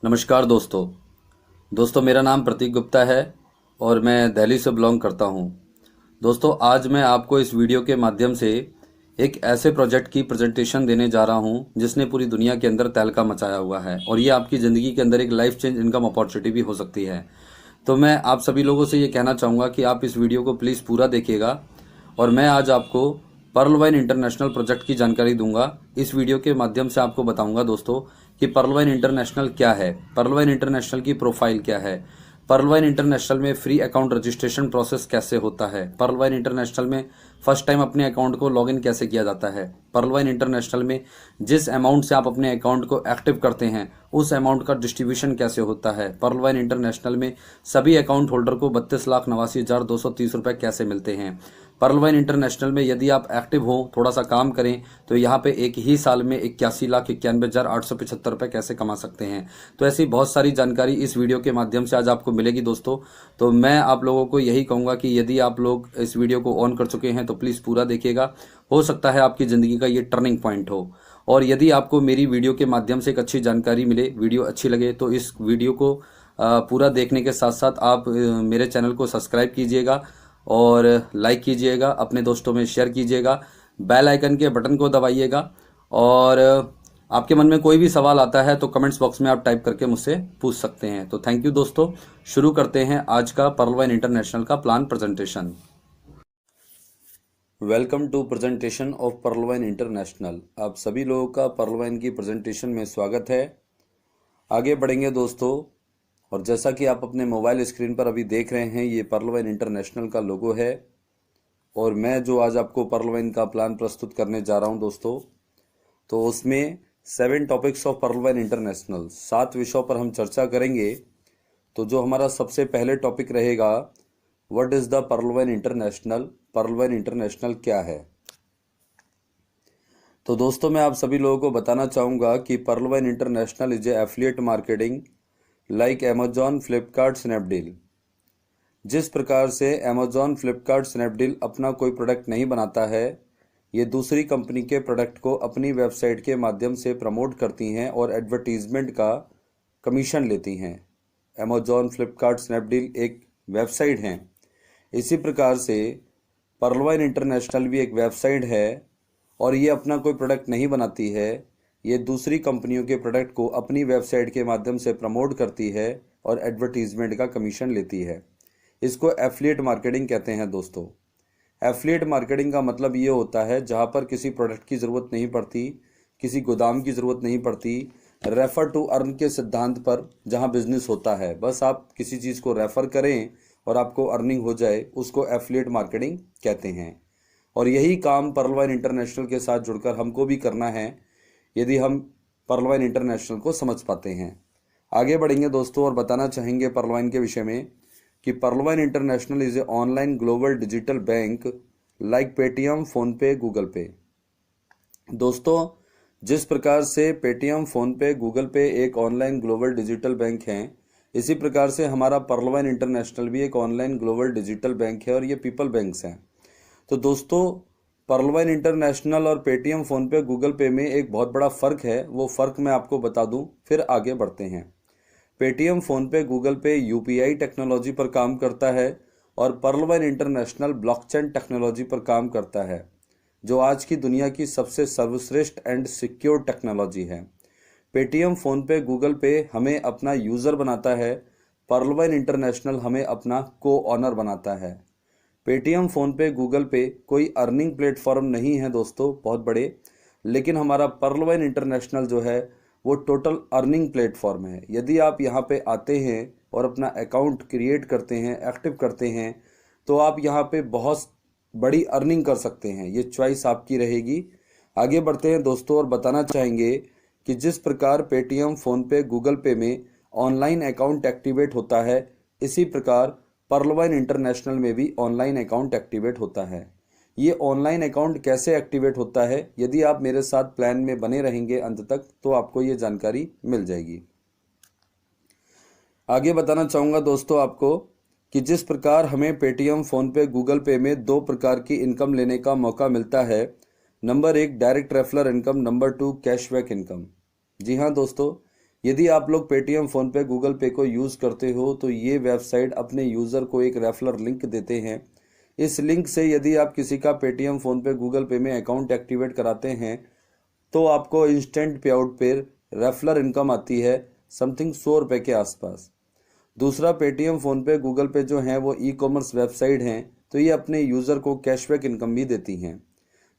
नमस्कार दोस्तों मेरा नाम प्रतीक गुप्ता है और मैं दिल्ली से बिलोंग करता हूं। दोस्तों आज मैं आपको इस वीडियो के माध्यम से एक ऐसे प्रोजेक्ट की प्रेजेंटेशन देने जा रहा हूं जिसने पूरी दुनिया के अंदर तहलका मचाया हुआ है और ये आपकी ज़िंदगी के अंदर एक लाइफ चेंज इनकम अपॉर्चुनिटी भी हो सकती है। तो मैं आप सभी लोगों से ये कहना चाहूँगा कि आप इस वीडियो को प्लीज़ पूरा देखिएगा और मैं आज आपको पर्ल वाइन इंटरनेशनल प्रोजेक्ट की जानकारी दूंगा। इस वीडियो के माध्यम से आपको बताऊंगा दोस्तों कि पर्ल वाइन इंटरनेशनल क्या है, पर्ल वाइन इंटरनेशनल की प्रोफाइल क्या है, पर्ल वाइन इंटरनेशनल में फ्री अकाउंट रजिस्ट्रेशन प्रोसेस कैसे होता है, पर्ल वाइन इंटरनेशनल में फर्स्ट टाइम अपने अकाउंट को लॉगिन कैसे किया जाता है, पर्ल वाइन इंटरनेशनल में जिस अमाउंट से आप अपने अकाउंट को एक्टिव करते हैं उस अमाउंट का डिस्ट्रीब्यूशन कैसे होता है, पर्ल वाइन इंटरनेशनल में सभी अकाउंट होल्डर को 32,89,230 रुपए कैसे मिलते हैं। पर्ल वाइन इंटरनेशनल में यदि आप एक्टिव हो, थोड़ा सा काम करें तो यहाँ पे एक ही साल में 81,91,875 रुपए कैसे कमा सकते हैं। तो ऐसी बहुत सारी जानकारी इस वीडियो के माध्यम से आज आपको मिलेगी दोस्तों। तो मैं आप लोगों को यही कहूँगा कि यदि आप लोग इस वीडियो को ऑन कर चुके हैं तो प्लीज़ पूरा देखिएगा, हो सकता है आपकी ज़िंदगी का ये टर्निंग पॉइंट हो। और यदि आपको मेरी वीडियो के माध्यम से एक अच्छी जानकारी मिले, वीडियो अच्छी लगे तो इस वीडियो को पूरा देखने के साथ साथ आप मेरे चैनल को सब्सक्राइब कीजिएगा और लाइक कीजिएगा, अपने दोस्तों में शेयर कीजिएगा, बेल आइकन के बटन को दबाइएगा और आपके मन में कोई भी सवाल आता है तो कमेंट्स बॉक्स में आप टाइप करके मुझसे पूछ सकते हैं। तो थैंक यू दोस्तों, शुरू करते हैं आज का पर्ल वाइन इंटरनेशनल का plan presentation. Welcome to presentation of Pearl Wine International. आप सभी लोगों का पर्ल वाइन की प्रेजेंटेशन में स्वागत है। आगे बढ़ेंगे दोस्तों, और जैसा कि आप अपने मोबाइल स्क्रीन पर अभी देख रहे हैं ये पर्ल वाइन इंटरनेशनल का लोगो है और मैं जो आज आपको पर्ल वाइन का प्लान प्रस्तुत करने जा रहा हूं दोस्तों, तो उसमें 7 topics of Pearl Wine international, 7 विषयों पर हम चर्चा करेंगे। तो जो हमारा सबसे पहले टॉपिक रहेगा, what is the Pearl Wine International, Pearl Wine International क्या है। तो दोस्तों मैं आप सभी लोगों को बताना चाहूँगा कि Pearl Wine International is a affiliate marketing like Amazon, Flipkart, Snapdeal. जिस प्रकार से अमेजॉन, फ्लिपकार्ट, स्नैपडील अपना कोई प्रोडक्ट नहीं बनाता है, ये दूसरी कंपनी के प्रोडक्ट को अपनी वेबसाइट के माध्यम से प्रमोट करती हैं और एडवर्टीजमेंट का कमीशन लेती हैं। अमेजॉन, फ्लिपकार्ट, स्नैपडील एक वेबसाइट हैं। इसी प्रकार से पर्ल वाइन इंटरनेशनल भी एक वेबसाइट है और ये अपना कोई प्रोडक्ट नहीं बनाती है, ये दूसरी कंपनियों के प्रोडक्ट को अपनी वेबसाइट के माध्यम से प्रमोट करती है और एडवर्टीजमेंट का कमीशन लेती है। इसको एफिलिएट मार्केटिंग कहते हैं दोस्तों। एफिलिएट मार्केटिंग का मतलब ये होता है जहां पर किसी प्रोडक्ट की ज़रूरत नहीं पड़ती, किसी गोदाम की ज़रूरत नहीं पड़ती, रेफर टू अर्न के सिद्धांत पर जहां बिजनेस होता है, बस आप किसी चीज़ को रेफर करें और आपको अर्निंग हो जाए, उसको एफिलिएट मार्केटिंग कहते हैं। और यही काम पर्ल वाइन इंटरनेशनल के साथ जुड़कर हमको भी करना है यदि हम पर्ल वाइन इंटरनेशनल को समझ पाते हैं। आगे बढ़ेंगे दोस्तों और बताना चाहेंगे पर्ल वाइन के विषय में कि Pearl Wine International is a online global digital bank like Paytm, PhonePe, Google Pay. दोस्तों जिस प्रकार से पेटीएम, फोनपे, गूगल पे एक ऑनलाइन ग्लोबल डिजिटल बैंक हैं, इसी प्रकार से हमारा पर्ल वाइन इंटरनेशनल भी एक ऑनलाइन ग्लोबल डिजिटल बैंक है और ये पीपल बैंक्स हैं। तो दोस्तों पर्ल वाइन इंटरनेशनल और पेटीएम, फोनपे, गूगल पे में एक बहुत बड़ा फ़र्क है, वो फ़र्क मैं आपको बता दूं, फिर आगे बढ़ते हैं। Paytm, PhonePe, Google Pay UPI technology पर काम करता है और Pearl Wine International blockchain technology पर काम करता है, जो आज की दुनिया की सबसे सर्वश्रेष्ठ एंड सिक्योर टेक्नोलॉजी है। पेटीएम, फोनपे, गूगल पे हमें अपना यूज़र बनाता है, पर्ल वाइन इंटरनेशनल हमें अपना को ऑनर बनाता है। पेटीएम, फोनपे, गूगल पे कोई अर्निंग प्लेटफॉर्म नहीं है दोस्तों बहुत बड़े, लेकिन हमारा पर्ल वाइन इंटरनेशनल जो है वो टोटल अर्निंग प्लेटफॉर्म है। यदि आप यहाँ पे आते हैं और अपना अकाउंट क्रिएट करते हैं, एक्टिव करते हैं, तो आप यहाँ पे बहुत बड़ी अर्निंग कर सकते हैं। ये चॉइस आपकी रहेगी। आगे बढ़ते हैं दोस्तों और बताना चाहेंगे कि जिस प्रकार पेटीएम, फोनपे, गूगल पे में ऑनलाइन अकाउंट एक्टिवेट होता है, इसी प्रकार पर्ल वाइन इंटरनेशनल में भी ऑनलाइन अकाउंट एक्टिवेट होता है। ये ऑनलाइन अकाउंट कैसे एक्टिवेट होता है, यदि आप मेरे साथ प्लान में बने रहेंगे अंत तक तो आपको ये जानकारी मिल जाएगी। आगे बताना चाहूँगा दोस्तों आपको कि जिस प्रकार हमें पेटीएम, फोनपे, गूगल पे में 2 प्रकार की इनकम लेने का मौका मिलता है। Number 1 direct referral income, number 2 cashback income. जी हाँ दोस्तों, यदि आप लोग पेटीएम, फ़ोनपे, गूगल पे को यूज़ करते हो तो ये वेबसाइट अपने यूज़र को एक रेफरल लिंक देते हैं। इस लिंक से यदि आप किसी का पेटीएम, फ़ोनपे, गूगल पे में अकाउंट एक्टिवेट कराते हैं तो आपको इंस्टेंट पे आउट पे रेफरल इनकम आती है समथिंग 100 रुपये के आसपास। दूसरा, पेटीएम, फ़ोनपे, गूगल पे जो हैं वो ई कॉमर्स वेबसाइट हैं, तो ये अपने यूज़र को कैशबैक इनकम भी देती हैं।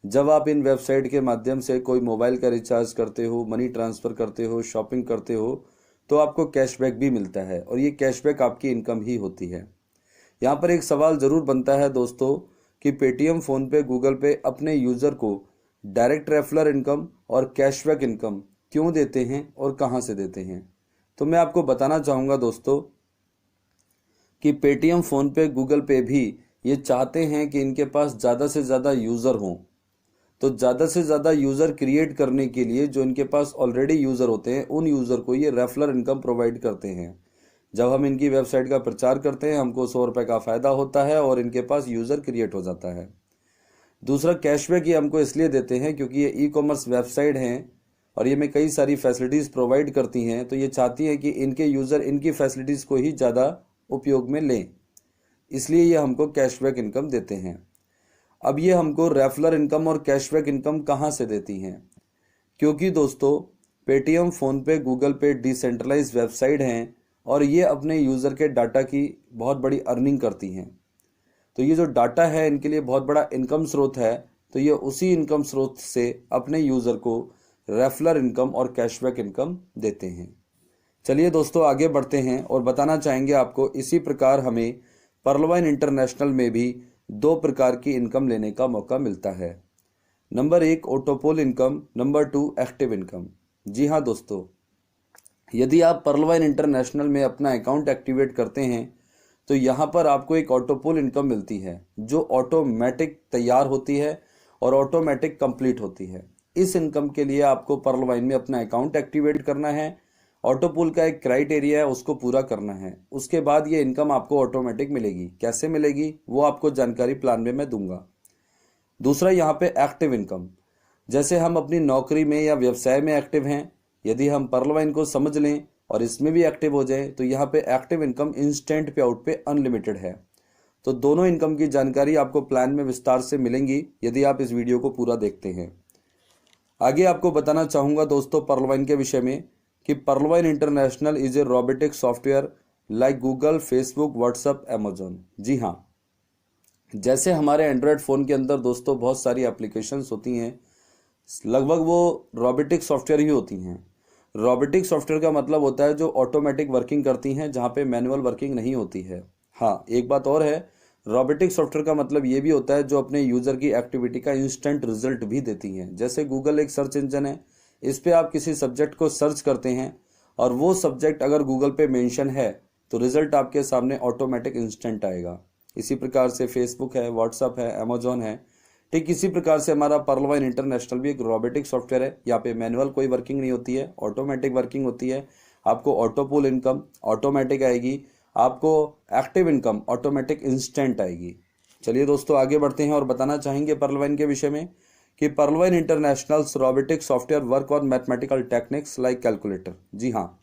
जब आप इन वेबसाइट के माध्यम से कोई मोबाइल का रिचार्ज करते हो, मनी ट्रांसफ़र करते हो, शॉपिंग करते हो, तो आपको कैशबैक भी मिलता है और ये कैशबैक आपकी इनकम ही होती है। यहाँ पर एक सवाल ज़रूर बनता है दोस्तों कि पेटीएम, फ़ोनपे, गूगल पे अपने यूज़र को डायरेक्ट रेफरल इनकम और कैशबैक इनकम क्यों देते हैं और कहाँ से देते हैं। तो मैं आपको बताना चाहूँगा दोस्तों कि पेटीएम, फ़ोनपे, गूगल पे भी ये चाहते हैं कि इनके पास ज़्यादा से ज़्यादा यूज़र हों। तो ज़्यादा से ज़्यादा यूज़र क्रिएट करने के लिए जो इनके पास ऑलरेडी यूज़र होते हैं उन यूज़र को ये रेफरल इनकम प्रोवाइड करते हैं। जब हम इनकी वेबसाइट का प्रचार करते हैं हमको 100 रुपये का फ़ायदा होता है और इनके पास यूज़र क्रिएट हो जाता है। दूसरा, कैशबैक ये हमको इसलिए देते हैं क्योंकि ये ई कॉमर्स वेबसाइट हैं और ये में कई सारी फैसिलिटीज़ प्रोवाइड करती हैं, तो ये चाहती हैं कि इनके यूज़र इनकी फैसिलिटीज़ को ही ज़्यादा उपयोग में लें, इसलिए ये हमको कैशबैक इनकम देते हैं। अब ये हमको रेफरल इनकम और कैशबैक इनकम कहाँ से देती हैं? क्योंकि दोस्तों पेटीएम, फ़ोनपे, गूगल पे डिसेंट्रलाइज वेबसाइट हैं और ये अपने यूज़र के डाटा की बहुत बड़ी अर्निंग करती हैं। तो ये जो डाटा है इनके लिए बहुत बड़ा इनकम स्रोत है, तो ये उसी इनकम स्रोत से अपने यूज़र को रेफरल इनकम और कैशबैक इनकम देते हैं। चलिए दोस्तों आगे बढ़ते हैं और बताना चाहेंगे आपको इसी प्रकार हमें पर्लवाइन इंटरनेशनल में भी 2 प्रकार की इनकम लेने का मौका मिलता है। Number 1 autopool income, number 2 active income. जी हाँ दोस्तों, यदि आप पर्लवाइन इंटरनेशनल में अपना अकाउंट एक्टिवेट करते हैं तो यहाँ पर आपको एक ऑटोपोल इनकम मिलती है जो ऑटोमेटिक तैयार होती है और ऑटोमेटिक कंप्लीट होती है। इस इनकम के लिए आपको पर्लवाइन में अपना अकाउंट एक्टिवेट करना है, ऑटोपोल का एक क्राइटेरिया है उसको पूरा करना है, उसके बाद ये इनकम आपको ऑटोमेटिक मिलेगी। कैसे मिलेगी वो आपको जानकारी प्लान में मैं दूंगा। दूसरा, यहाँ पे एक्टिव इनकम, जैसे हम अपनी नौकरी में या व्यवसाय में एक्टिव हैं, यदि हम पर्लवाइन को समझ लें और इसमें भी एक्टिव हो जाए तो यहाँ पे एक्टिव इनकम इंस्टेंट पे आउट पे अनलिमिटेड है। तो दोनों इनकम की जानकारी आपको प्लान में विस्तार से मिलेंगी यदि आप इस वीडियो को पूरा देखते हैं। आगे आपको बताना चाहूँगा दोस्तों पर्लवाइन के विषय में कि पर्लवाइन International is a robotic software like Google, Facebook, WhatsApp, Amazon. जी हाँ, जैसे हमारे एंड्रॉयड फ़ोन के अंदर दोस्तों बहुत सारी एप्लीकेशंस होती हैं, लगभग वो रोबोटिक सॉफ्टवेयर ही होती हैं। रोबोटिक सॉफ्टवेयर का मतलब होता है जो ऑटोमेटिक वर्किंग करती हैं, जहाँ पे मैनुअल वर्किंग नहीं होती है। हाँ, एक बात और है, रोबोटिक सॉफ्टवेयर का मतलब ये भी होता है जो अपने यूज़र की एक्टिविटी का इंस्टेंट रिजल्ट भी देती हैं। जैसे गूगल एक सर्च इंजन है, इस पर आप किसी सब्जेक्ट को सर्च करते हैं और वो सब्जेक्ट अगर गूगल पे मेंशन है तो रिजल्ट आपके सामने ऑटोमेटिक इंस्टेंट आएगा। इसी प्रकार से फेसबुक है, व्हाट्सअप है, अमेजोन है। ठीक इसी प्रकार से हमारा पर्लवाइन इंटरनेशनल भी एक रोबोटिक सॉफ्टवेयर है। यहाँ पे मैनुअल कोई वर्किंग नहीं होती है, ऑटोमेटिक वर्किंग होती है। आपको ऑटोपोल इनकम ऑटोमेटिक आएगी, आपको एक्टिव इनकम ऑटोमेटिक इंस्टेंट आएगी। चलिए दोस्तों आगे बढ़ते हैं और बताना चाहेंगे पर्लवाइन के विषय में कि Pearlvine Internationals robotic software work on mathematical techniques like calculator. जी हाँ,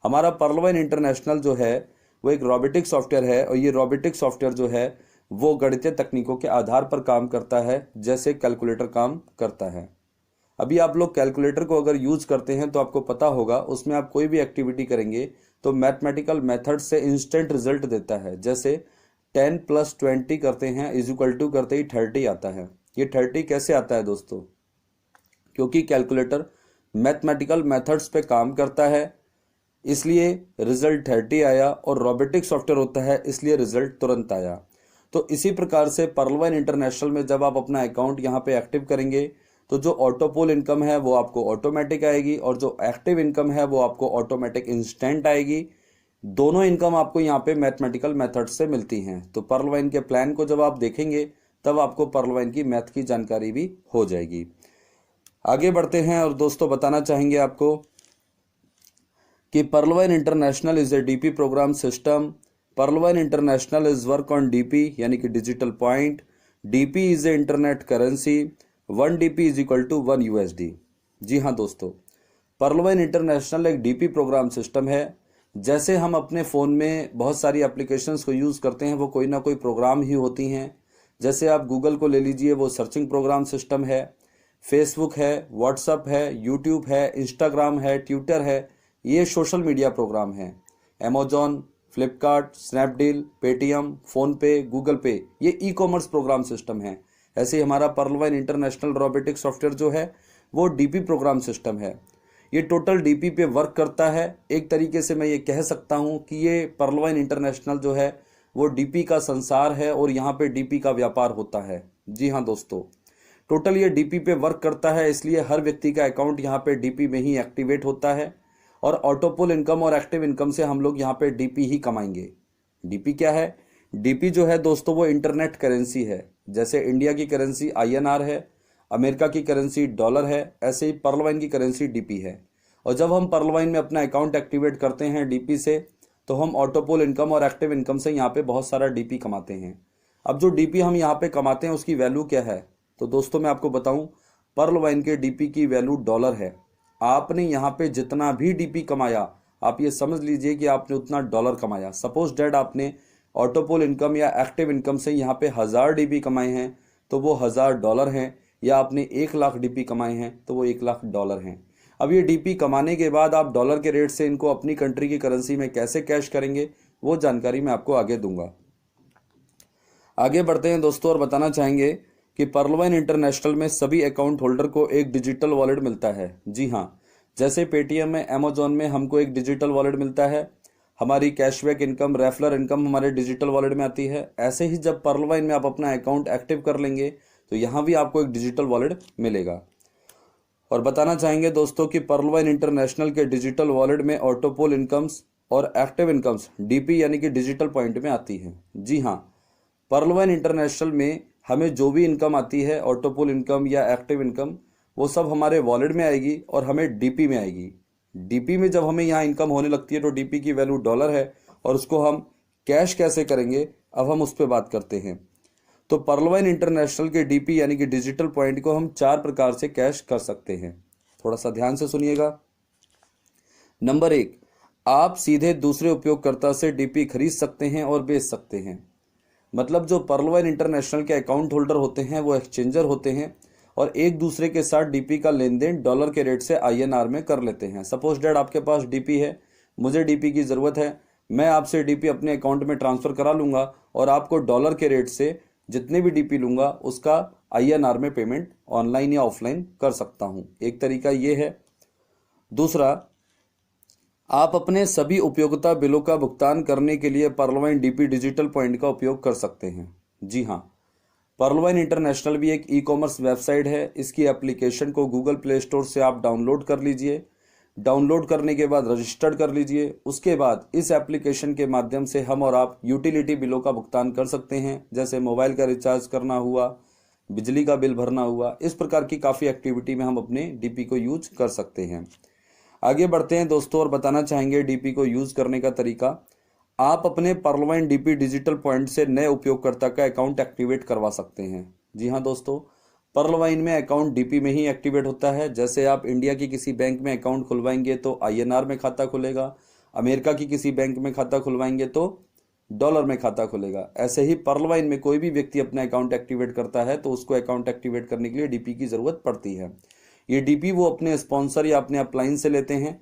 हमारा पर्लवाइन इंटरनेशनल जो है वो एक रोबोटिक सॉफ्टवेयर है और ये रोबोटिक सॉफ्टवेयर जो है वो गणितीय तकनीकों के आधार पर काम करता है जैसे कैलकुलेटर काम करता है। अभी आप लोग कैलकुलेटर को अगर यूज करते हैं तो आपको पता होगा उसमें आप कोई भी एक्टिविटी करेंगे तो मैथमेटिकल मेथड से इंस्टेंट रिजल्ट देता है। जैसे 10 + 20 करते हैं इज इक्वल टू करते ही 30 आता है। ये 30 कैसे आता है दोस्तों? क्योंकि कैलकुलेटर मैथमेटिकल मेथड्स पे काम करता है इसलिए रिजल्ट 30 आया, और रोबोटिक सॉफ्टवेयर होता है इसलिए रिजल्ट तुरंत आया। तो इसी प्रकार से पर्लवाइन इंटरनेशनल में जब आप अपना अकाउंट यहाँ पे एक्टिव करेंगे तो जो ऑटोपोल इनकम है वो आपको ऑटोमेटिक आएगी और जो एक्टिव इनकम है वो आपको ऑटोमेटिक इंस्टेंट आएगी। दोनों इनकम आपको यहाँ पे मैथमेटिकल मेथड से मिलती हैं। तो पर्लवाइन के प्लान को जब आप देखेंगे तब आपको पर्लवाइन की मैथ की जानकारी भी हो जाएगी। आगे बढ़ते हैं और दोस्तों बताना चाहेंगे आपको कि पर्लवाइन International is a DP program system. Pearl Wine International is work on DP यानी कि digital point. DP is a internet currency. 1 DP is equal to 1 USD। जी हाँ दोस्तों, पर्लवाइन इंटरनेशनल एक डीपी प्रोग्राम सिस्टम है। जैसे हम अपने फ़ोन में बहुत सारी एप्लीकेशंस को यूज़ करते हैं, वो कोई ना कोई प्रोग्राम ही होती हैं। जैसे आप गूगल को ले लीजिए, वो सर्चिंग प्रोग्राम सिस्टम है। फेसबुक है, व्हाट्सअप है, यूट्यूब है, इंस्टाग्राम है, ट्विटर है, ये सोशल मीडिया प्रोग्राम हैं। Amazon, Flipkart, Snapdeal, Paytm, PhonePe, Google पे, ये ई कॉमर्स प्रोग्राम सिस्टम है। ऐसे ही हमारा पर्लवाइन इंटरनेशनल रोबोटिक सॉफ्टवेयर जो है वो डीपी प्रोग्राम सिस्टम है। ये टोटल डीपी पे वर्क करता है। एक तरीके से मैं ये कह सकता हूँ कि ये पर्लवाइन इंटरनेशनल जो है वो डीपी का संसार है और यहाँ पे डीपी का व्यापार होता है। जी हाँ दोस्तों, टोटल ये डीपी पे वर्क करता है, इसलिए हर व्यक्ति का अकाउंट यहाँ पे डीपी में ही एक्टिवेट होता है और ऑटोपुल इनकम और एक्टिव इनकम से हम लोग यहाँ पे डीपी ही कमाएंगे। डीपी क्या है? डीपी जो है दोस्तों वो इंटरनेट करेंसी है। जैसे इंडिया की करेंसी आईएनआर है, अमेरिका की करेंसी डॉलर है, ऐसे ही पर्लवाइन की करेंसी डीपी है। और जब हम पर्लवाइन में अपना अकाउंट एक्टिवेट करते हैं डीपी से, तो हम ऑटोपुल इनकम और एक्टिव इनकम से यहाँ पे बहुत सारा डीपी कमाते हैं। अब जो डीपी हम यहाँ पे कमाते हैं उसकी वैल्यू क्या है? तो दोस्तों मैं आपको बताऊं, पर्लवाइन के डीपी की वैल्यू डॉलर है। आपने यहाँ पे जितना भी डीपी कमाया, आप ये समझ लीजिए कि आपने उतना डॉलर कमाया। सपोज डेट आपने ऑटोपोल इनकम या एक्टिव इनकम से यहाँ पे 1000 डीपी कमाए हैं तो वो 1000 डॉलर हैं, या आपने 1 लाख डीपी कमाए हैं तो वो 1 लाख डॉलर हैं। अब ये डीपी कमाने के बाद आप डॉलर के रेट से इनको अपनी कंट्री की करेंसी में कैसे कैश करेंगे, वो जानकारी मैं आपको आगे दूंगा। आगे बढ़ते हैं दोस्तों और बताना चाहेंगे कि पर्लवाइन इंटरनेशनल में सभी अकाउंट होल्डर को एक डिजिटल वॉलेट मिलता है। जी हाँ, जैसे पेटीएम में, अमेजॉन में हमको एक डिजिटल वॉलेट मिलता है, हमारी कैशबैक इनकम, रेफरल इनकम हमारे डिजिटल वॉलेट में आती है। ऐसे ही जब पर्लवाइन में आप अपना अकाउंट एक्टिव कर लेंगे तो यहाँ भी आपको एक डिजिटल वॉलेट मिलेगा। और बताना चाहेंगे दोस्तों कि पर्लवाइन इंटरनेशनल के डिजिटल वॉलेट में ऑटोपोल इनकम्स और एक्टिव इनकम्स डीपी यानी कि डिजिटल पॉइंट में आती हैं। जी हाँ, पर्लवाइन इंटरनेशनल में हमें जो भी इनकम आती है, ऑटोपोल इनकम या एक्टिव इनकम, वो सब हमारे वॉलेट में आएगी और हमें डीपी में आएगी। डीपी में जब हमें यहाँ इनकम होने लगती है तो डीपी की वैल्यू डॉलर है और उसको हम कैश कैसे करेंगे, अब हम उस पर बात करते हैं। तो पर्लवाइन इंटरनेशनल के डीपी यानी कि डिजिटल पॉइंट को हम 4 प्रकार से कैश कर सकते हैं। थोड़ा सा ध्यान से सुनिएगा। नंबर 1, आप सीधे दूसरे उपयोगकर्ता से डीपी खरीद सकते हैं और बेच सकते हैं। मतलब जो पर्लवाइन इंटरनेशनल के अकाउंट होल्डर होते हैं वो एक्सचेंजर होते हैं और एक दूसरे के साथ डीपी का लेन देन डॉलर के रेट से आईएनआर में कर लेते हैं। सपोज डेट आपके पास डीपी है, मुझे डीपी की ज़रूरत है, मैं आपसे डीपी अपने अकाउंट में ट्रांसफ़र करा लूँगा और आपको डॉलर के रेट से जितने भी डीपी लूँगा उसका आईएनआर में पेमेंट ऑनलाइन या ऑफलाइन कर सकता हूँ। एक तरीका ये है। दूसरा, आप अपने सभी उपयोगिता बिलों का भुगतान करने के लिए पर्लवाइन डीपी डिजिटल पॉइंट का उपयोग कर सकते हैं। जी हाँ, पर्लवाइन इंटरनेशनल भी एक ई कॉमर्स वेबसाइट है। इसकी एप्लीकेशन को गूगल प्ले स्टोर से आप डाउनलोड कर लीजिए। डाउनलोड करने के बाद रजिस्टर्ड कर लीजिए। उसके बाद इस एप्लीकेशन के माध्यम से हम और आप यूटिलिटी बिलों का भुगतान कर सकते हैं, जैसे मोबाइल का रिचार्ज करना हुआ, बिजली का बिल भरना हुआ। इस प्रकार की काफ़ी एक्टिविटी में हम अपने डीपी को यूज कर सकते हैं। आगे बढ़ते हैं दोस्तों और बताना चाहेंगे डीपी को यूज करने का तरीका। आप अपने पर्लवाइन डीपी डिजिटल पॉइंट से नए उपयोगकर्ता का अकाउंट एक्टिवेट करवा सकते हैं। जी हाँ दोस्तों, पर्लवाइन में अकाउंट डीपी में ही एक्टिवेट होता है। जैसे आप इंडिया की किसी बैंक में अकाउंट खुलवाएंगे तो आईएनआर में खाता खुलेगा, अमेरिका की किसी बैंक में खाता खुलवाएंगे तो डॉलर में खाता खुलेगा। ऐसे ही पर्लवाइन में कोई भी व्यक्ति अपना अकाउंट एक्टिवेट करता है तो उसको अकाउंट एक्टिवेट करने के लिए डीपी की ज़रूरत पड़ती है। ये डीपी वो अपने स्पॉन्सर या अपने अपलाइन से लेते हैं।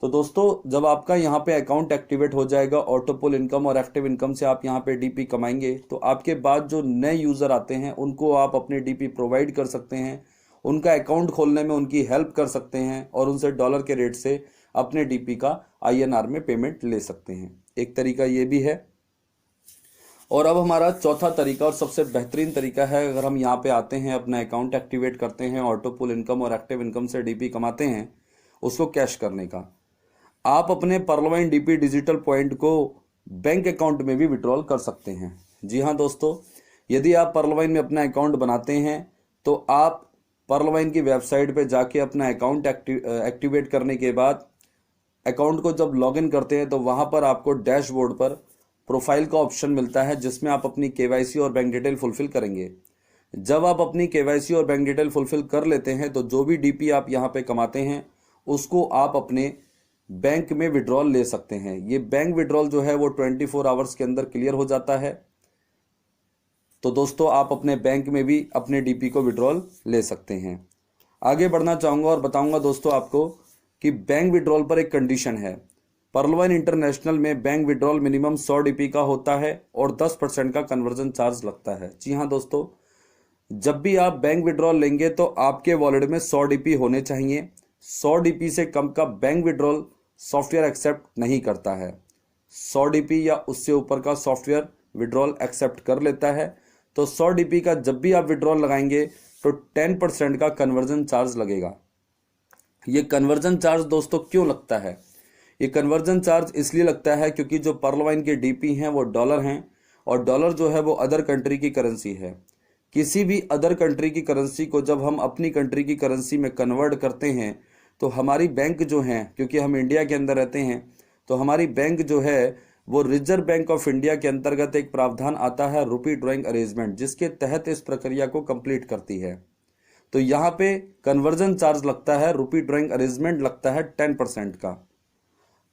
तो दोस्तों, जब आपका यहाँ पे अकाउंट एक्टिवेट हो जाएगा, ऑटोपोल इनकम और एक्टिव इनकम से आप यहाँ पे डीपी कमाएंगे, तो आपके बाद जो नए यूज़र आते हैं उनको आप अपने डीपी प्रोवाइड कर सकते हैं, उनका अकाउंट खोलने में उनकी हेल्प कर सकते हैं और उनसे डॉलर के रेट से अपने डीपी का आईएनआर में पेमेंट ले सकते हैं। एक तरीका ये भी है। और अब हमारा चौथा तरीका और सबसे बेहतरीन तरीका है, अगर हम यहाँ पे आते हैं, अपना अकाउंट एक्टिवेट करते हैं, ऑटोपोल इनकम और एक्टिव इनकम से डीपी कमाते हैं, उसको कैश करने का। आप अपने पर्लवाइन डीपी डिजिटल पॉइंट को बैंक अकाउंट में भी विड्रॉल कर सकते हैं। जी हाँ दोस्तों, यदि आप पर्लवाइन में अपना अकाउंट बनाते हैं तो आप पर्लवाइन की वेबसाइट पे जाके अपना अकाउंट एक्टिवेट करने के बाद अकाउंट को जब लॉगिन करते हैं तो वहाँ पर आपको डैशबोर्ड पर प्रोफाइल का ऑप्शन मिलता है, जिसमें आप अपनी केवाईसी और बैंक डिटेल फुलफिल करेंगे। जब आप अपनी केवाईसी और बैंक डिटेल फुलफिल कर लेते हैं तो जो भी डीपी आप यहाँ पे कमाते हैं उसको आप अपने बैंक में विड्रॉल ले सकते हैं। ये बैंक विड्रॉल जो है वो 24 आवर्स के अंदर क्लियर हो जाता है। तो दोस्तों आप अपने बैंक में भी अपने डीपी को विड्रॉल ले सकते हैं। आगे बढ़ना चाहूँगा और बताऊँगा दोस्तों आपको कि बैंक विड्रॉल पर एक कंडीशन है। पर्ल वाइन इंटरनेशनल में बैंक विड्रॉल मिनिमम 100 डीपी का होता है और 10% का कन्वर्जन चार्ज लगता है। जी हाँ दोस्तों, जब भी आप बैंक विड्रॉल लेंगे तो आपके वॉलेट में 100 डीपी होने चाहिए। 100 डीपी से कम का बैंक विड्रॉल सॉफ्टवेयर एक्सेप्ट नहीं करता है। 100 डीपी या उससे ऊपर का सॉफ्टवेयर विड्रॉल एक्सेप्ट कर लेता है। तो 100 डीपी का जब भी आप विड्रॉल लगाएंगे तो 10% का कन्वर्जन चार्ज लगेगा। ये कन्वर्जन चार्ज दोस्तों क्यों लगता है? ये कन्वर्जन चार्ज इसलिए लगता है क्योंकि जो पर्ल वाइन के डीपी हैं वो डॉलर हैं और डॉलर जो है वो अदर कंट्री की करेंसी है। किसी भी अदर कंट्री की करेंसी को जब हम अपनी कंट्री की करेंसी में कन्वर्ट करते हैं तो हमारी बैंक जो है, क्योंकि हम इंडिया के अंदर रहते हैं, तो हमारी बैंक जो है वो रिजर्व बैंक ऑफ इंडिया के अंतर्गत एक प्रावधान आता है रुपी ड्राइंग अरेंजमेंट, जिसके तहत इस प्रक्रिया को कंप्लीट करती है। तो यहाँ पे कन्वर्जन चार्ज लगता है, रुपी ड्राइंग अरेंजमेंट लगता है 10% का।